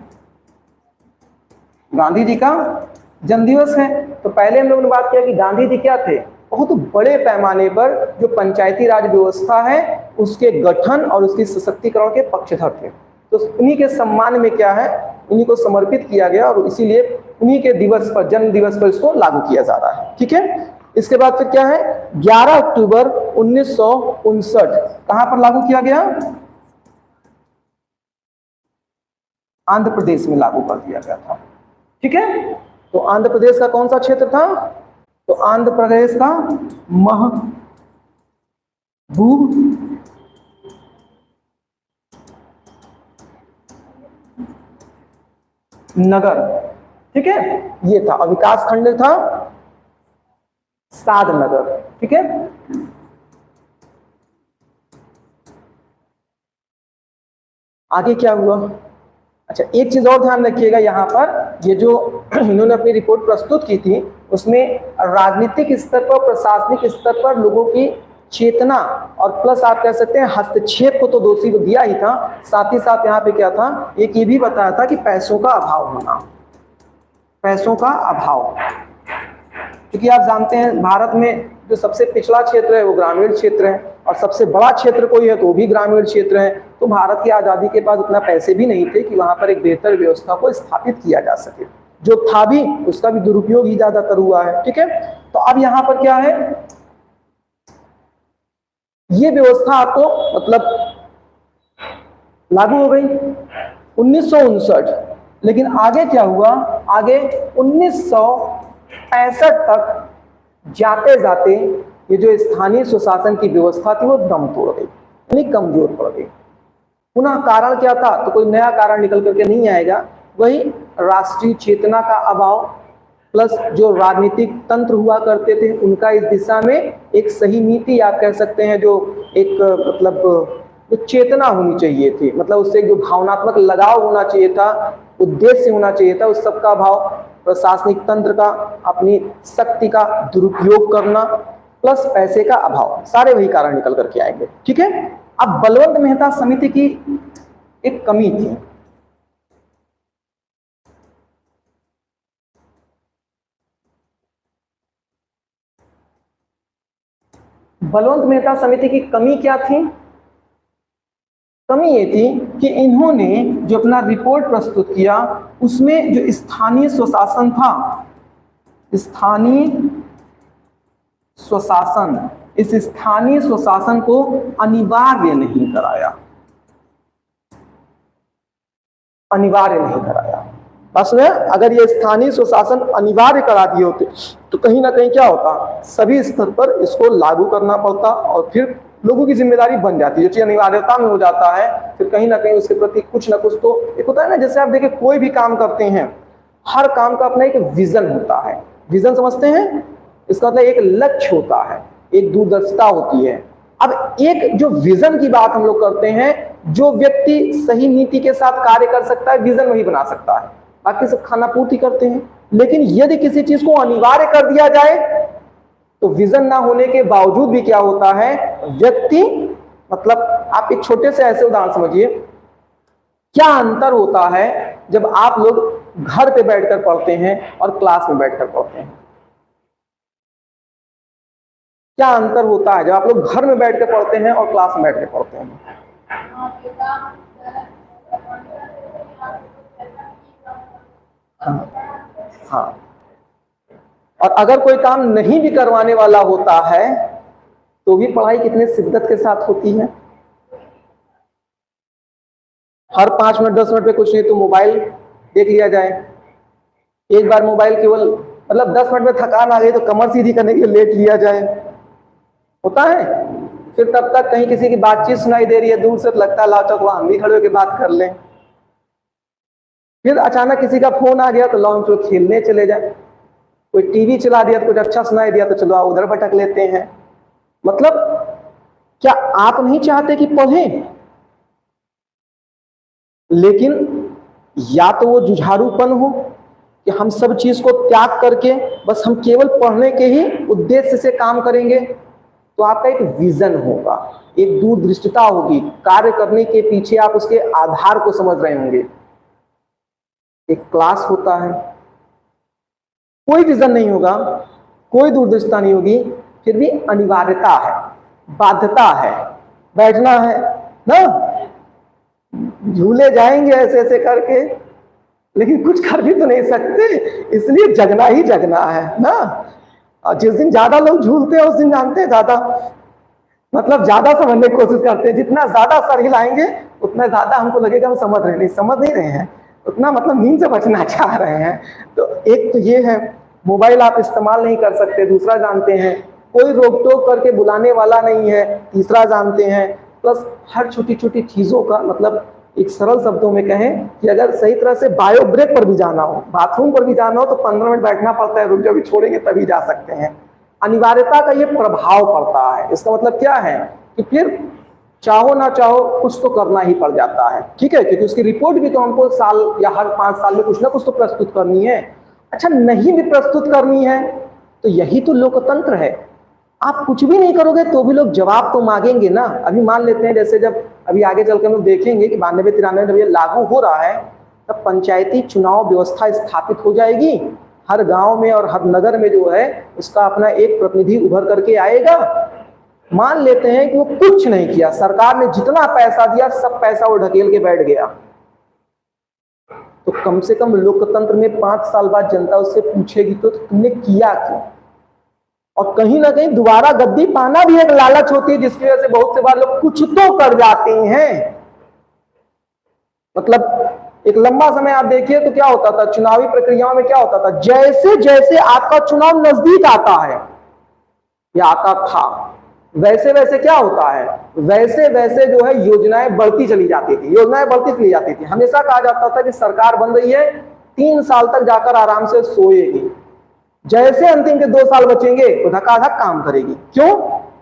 गांधी जी का जन्मदिवस है। तो पहले हम लोगों ने बात किया कि गांधी जी क्या थे, बहुत बड़े पैमाने पर जो पंचायती राज व्यवस्था है उसके गठन और उसकी सशक्तिकरण के पक्षधर थे। तो उन्हीं के सम्मान में क्या है, उन्हीं को समर्पित किया गया और इसीलिए उन्हीं के दिवस पर, जन्म दिवस पर इसको लागू किया जा रहा है। ठीक है, इसके बाद फिर क्या है, 11 अक्टूबर 1959 कहां पर लागू किया गया, आंध्र प्रदेश में लागू कर दिया गया था। ठीक है, तो आंध्र प्रदेश का कौन सा क्षेत्र था, तो आंध्र प्रदेश का महबूब नगर। ठीक है, ये था, और विकास खंड था सादनगर। ठीक है, आगे क्या हुआ? अच्छा, एक चीज और ध्यान रखिएगा यहाँ पर, ये जो इन्होंने अपनी रिपोर्ट प्रस्तुत की थी उसमें राजनीतिक स्तर पर, प्रशासनिक स्तर पर लोगों की चेतना और प्लस आप कह सकते हैं हस्तक्षेप को तो दोषी दिया ही था, साथ ही साथ यहाँ पे क्या था, एक ये भी बताया था कि पैसों का अभाव होना, पैसों का अभाव, क्योंकि आप जानते हैं भारत में जो सबसे पिछड़ा क्षेत्र है वो ग्रामीण क्षेत्र है, और सबसे बड़ा क्षेत्र कोई है तो वो भी ग्रामीण क्षेत्र है। तो भारत की आज़ादी के बाद उतना पैसे भी नहीं थे कि वहाँ पर एक बेहतर व्यवस्था को स्थापित किया जा सके, जो था भी उसका भी दुरुपयोग ही ज़्यादातर हुआ है। ठीक है, तो अब यहाँ पर क्या है, ये व्यवस्था आपको मतलब लागू हो गई 1959, लेकिन आगे क्या हुआ, आगे 1965 तक जाते जाते ये जो स्थानीय स्वशासन की व्यवस्था थी वो दम तोड़ गई, यानी कमजोर पड़ गई। पुनः कारण क्या था, तो कोई नया कारण निकल करके नहीं आएगा, वही राष्ट्रीय चेतना का अभाव प्लस जो राजनीतिक तंत्र हुआ करते थे उनका इस दिशा में एक सही नीति आप कह सकते हैं, जो एक मतलब जो चेतना होनी चाहिए थी, मतलब उससे जो भावनात्मक लगाव होना चाहिए था, उद्देश्य होना चाहिए था, उस सब का अभाव, प्रशासनिक तंत्र का अपनी शक्ति का दुरुपयोग करना प्लस पैसे का अभाव, सारे वही कारण निकल करके आएंगे। ठीक है, अब बलवंत मेहता समिति की एक कमी थी, बलवंत मेहता समिति की कमी क्या थी, कमी ये थी कि इन्होंने जो अपना रिपोर्ट प्रस्तुत किया उसमें जो स्थानीय स्वशासन था, स्थानीय स्वशासन, इस स्थानीय स्वशासन को अनिवार्य नहीं कराया, अनिवार्य नहीं कराया। बस में अगर ये स्थानीय स्वशासन अनिवार्य करा दिए होते तो कहीं ना कहीं क्या होता, सभी स्तर पर इसको लागू करना पड़ता और फिर लोगों की जिम्मेदारी बन जाती है। जो चीज अनिवार्यता में हो जाता है फिर कहीं ना कहीं उसके प्रति कुछ ना कुछ तो एक होता है ना, जैसे आप देखिए कोई भी काम करते हैं, हर काम का अपना एक विजन होता है, विजन समझते हैं, इसका मतलब एक लक्ष्य होता है, एक दूरदर्शिता होती है। अब एक जो विजन की बात हम लोग करते हैं, जो व्यक्ति सही नीति के साथ कार्य कर सकता है विजन वही बना सकता है, बाकी सब खाना पूर्ति करते हैं। लेकिन यदि किसी चीज को अनिवार्य कर दिया जाए तो विजन ना होने के बावजूद भी क्या होता है, व्यक्ति मतलब आप एक छोटे से ऐसे उदाहरण समझिए, क्या अंतर होता है जब आप लोग घर पे बैठकर पढ़ते हैं और क्लास में बैठकर पढ़ते हैं, क्या अंतर होता है जब आप लोग घर में बैठकर पढ़ते हैं और क्लास में बैठकर पढ़ते हैं? हाँ, और अगर कोई काम नहीं भी करवाने वाला होता है तो भी पढ़ाई कितने शिद्दत के साथ होती है। हर 5 मिनट 10 मिनट पे कुछ नहीं तो मोबाइल देख लिया जाए, एक बार मोबाइल केवल मतलब 10 मिनट में थकान आ गई तो कमर सीधी करने के लिए लेट लिया जाए, होता है। फिर तब तक कहीं किसी की बातचीत सुनाई दे रही है दूर से, तो लगता है लाओ वहां हम भी खड़े होकर बात कर लें। फिर अचानक किसी का फोन आ गया तो लाओ चलो खेलने चले जाए, कोई टीवी चला दिया तो कुछ अच्छा सुनाई दिया तो चलो आप उधर भटक लेते हैं। मतलब क्या आप नहीं चाहते कि पढ़ें, लेकिन या तो वो जुझारूपन हो कि हम सब चीज को त्याग करके बस हम केवल पढ़ने के ही उद्देश्य से काम करेंगे, तो आपका एक विजन होगा, एक दूरदृष्टिता होगी, कार्य करने के पीछे आप उसके आधार को समझ रहे होंगे। एक क्लास होता है, कोई विजन नहीं होगा, कोई दूरदृष्टिता नहीं होगी, फिर भी अनिवार्यता है, बाध्यता है, बैठना है ना, झूले जाएंगे ऐसे ऐसे करके, लेकिन कुछ कर भी तो नहीं सकते, इसलिए जगना ही जगना है ना। और जिस दिन ज्यादा लोग झूलते हैं उस दिन जानते हैं ज्यादा मतलब ज्यादा समझने की कोशिश करते हैं, जितना ज्यादा सर हिलाएंगे उतना ज्यादा हमको लगेगा हम समझ रहे हैं, उतना मतलब नींद से बचना चाह रहे हैं। तो एक तो ये है, मोबाइल आप इस्तेमाल नहीं कर सकते, दूसरा जानते हैं कोई रोक टोक करके बुलाने वाला नहीं है, तीसरा जानते हैं, प्लस हर छोटी छोटी चीजों का मतलब एक सरल शब्दों में कहें कि अगर सही तरह से बायो ब्रेक पर भी जाना हो, बाथरूम पर भी जाना हो तो 15 मिनट बैठना पड़ता है, रुक जाओ छोड़ेंगे तभी जा सकते हैं। अनिवार्यता का ये प्रभाव पड़ता है। इसका मतलब क्या है कि फिर चाहो ना चाहो कुछ तो करना ही पड़ जाता है, ठीक है, क्योंकि उसकी रिपोर्ट भी तो हमको साल या हर 5 साल में कुछ ना कुछ तो प्रस्तुत करनी है। अच्छा, नहीं भी प्रस्तुत करनी है तो यही तो लोकतंत्र है। आप कुछ भी नहीं करोगे तो भी लोग जवाब तो मांगेंगे ना। अभी मान लेते हैं, जैसे जब अभी आगे चलकर हम लोग देखेंगे कि 92-93 जब ये लागू हो रहा है, तब पंचायती चुनाव व्यवस्था स्थापित हो जाएगी। हर गांव में और हर नगर में जो है उसका अपना एक प्रतिनिधि उभर करके आएगा। मान लेते हैं कि वो कुछ नहीं किया, सरकार ने जितना पैसा दिया सब पैसा वो ढकेल के बैठ गया, तो कम से कम लोकतंत्र में 5 साल बाद जनता उससे पूछेगी तो तुमने किया क्यों। और कहीं ना कहीं दोबारा गद्दी पाना भी एक लालच होती है, जिसकी वजह से बहुत से बार लोग कुछ तो कर जाते हैं। मतलब एक लंबा समय आप देखिए तो क्या होता था चुनावी प्रक्रियाओं में, क्या होता था, जैसे जैसे आपका चुनाव नजदीक आता है या आता था, वैसे वैसे क्या होता है, वैसे वैसे जो है योजनाएं बढ़ती चली जाती थी, योजनाएं बढ़ती चली जाती थी। हमेशा कहा जाता था कि सरकार बन रही है, 3 साल तक जाकर आराम से सोएगी, जैसे अंतिम के 2 साल बचेंगे तो धकाधक काम करेगी। क्यों?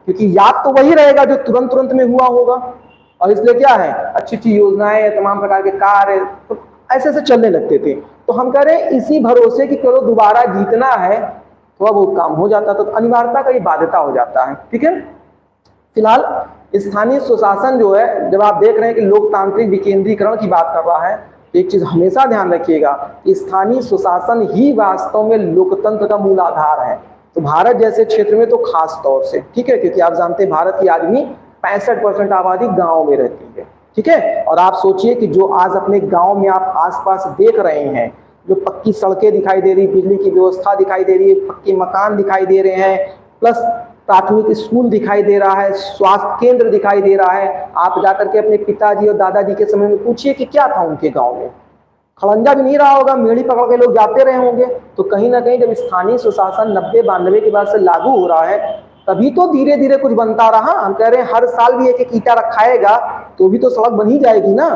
क्योंकि याद तो वही रहेगा जो तुरंत तुरंत में हुआ होगा, और इसलिए क्या है, अच्छी अच्छी योजनाएं, तमाम प्रकार के कार्य तो ऐसे ऐसे चलने लगते थे। तो हम कह रहे हैं इसी भरोसे कि चलो दोबारा जीतना है, थोड़ा बहुत काम हो जाता तो अनिवार्यता का ये बाध्यता हो जाता है, ठीक है। फिलहाल स्थानीय सुशासन जो है, जब आप देख रहे हैं कि लोकतांत्रिक विकेंद्रीकरण की बात कर रहा है, तो एक चीज हमेशा ध्यान रखिएगा कि स्थानीय सुशासन ही वास्तव में लोकतंत्र का मूल आधार है। तो भारत जैसे क्षेत्र में तो खास तौर से, ठीक है, क्योंकि आप जानते हैं भारत की आदमी 65% आबादी गांव में रहती है, ठीक है। और आप सोचिए कि जो आज अपने गांव में आप आसपास देख रहे हैं, जो पक्की सड़कें दिखाई दे रही, बिजली की व्यवस्था दिखाई दे रही है, पक्के मकान दिखाई दे रहे हैं, प्लस प्राथमिक स्कूल दिखाई दे रहा है, स्वास्थ्य केंद्र दिखाई दे रहा है। आप जाकर के अपने पिताजी और दादाजी के समय में पूछिए कि क्या था उनके गांव में, खड़ंजा भी नहीं रहा होगा, मेढ़ी पकड़ के लोग जाते रहे होंगे। तो कहीं ना कहीं जब स्थानीय सुशासन 90-92 के बाद से लागू हो रहा है, तभी तो धीरे धीरे कुछ बनता रहा। हम कह रहे हैं हर साल भी एक एक ईंटा रखाएगा तो भी तो सड़क बनी जाएगी ना।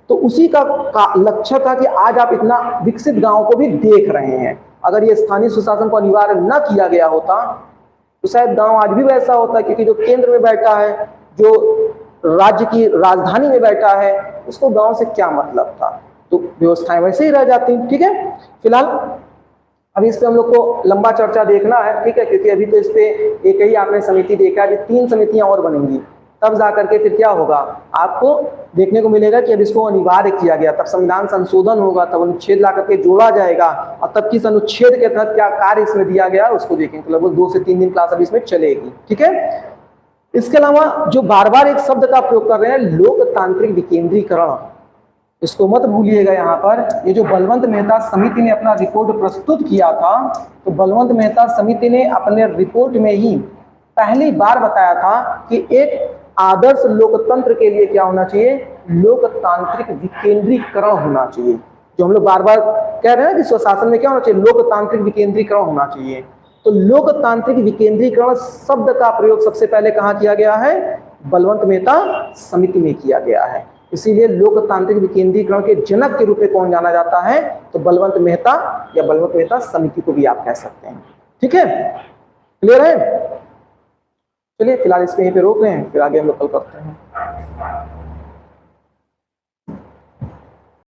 तो उसी का लक्ष्य था कि आज आप इतना विकसित गांव को भी देख रहे हैं। अगर ये स्थानीय सुशासन को अनिवार्य न किया गया होता तो शायद गांव आज भी वैसा होता, क्योंकि जो केंद्र में बैठा है, जो राज्य की राजधानी में बैठा है, उसको गांव से क्या मतलब था। तो व्यवस्थाएं वैसे ही रह जाती, ठीक है। फिलहाल अभी इस पे हम लोग को लंबा चर्चा देखना है, ठीक है, क्योंकि अभी तो इस पे एक ही आपने समिति देखा है, 3 समितियां और बनेंगी, तब जाकर के फिर क्या होगा, आपको देखने को मिलेगा कि अब इसको अनिवार्य किया गया, तब संविधान संशोधन होगा, तब अनुच्छेद ला करके जोड़ा जाएगा, और तब किस अनुच्छेद के तहत क्या कार्य इसमें दिया गया उसको देखेंगे। तो लगभग 2 से 3 दिन क्लास अभी इसमें चलेगी, ठीक है। इसके अलावा जो बार बार एक शब्द का प्रयोग कर रहे हैं, लोकतांत्रिक विकेंद्रीकरण, इसको मत भूलिएगा। यहाँ पर ये जो बलवंत मेहता समिति ने अपना रिपोर्ट प्रस्तुत किया था, तो बलवंत मेहता समिति ने अपने रिपोर्ट में ही पहली बार बताया था कि एक आदर्श लोकतंत्र के लिए क्या होना चाहिए, लोकतांत्रिक विकेंद्रीकरण होना चाहिए। जो हम लोग बार बार कह रहे हैं कि स्वशासन में क्या होना चाहिए, लोकतांत्रिक विकेंद्रीकरण होना चाहिए। तो लोकतांत्रिक विकेंद्रीकरण शब्द का प्रयोग सबसे पहले कहाँ किया गया है, बलवंत मेहता समिति में किया गया है। इसीलिए लोकतांत्रिक विकेंद्रीकरण के जनक के रूप में कौन जाना जाता है, तो बलवंत मेहता या बलवंत मेहता समिति को भी आप कह सकते हैं, ठीक है। क्लियर है? चलिए फिलहाल इसको यहीं पे रोक रहे हैं, फिर आगे हम लोग कल करते हैं।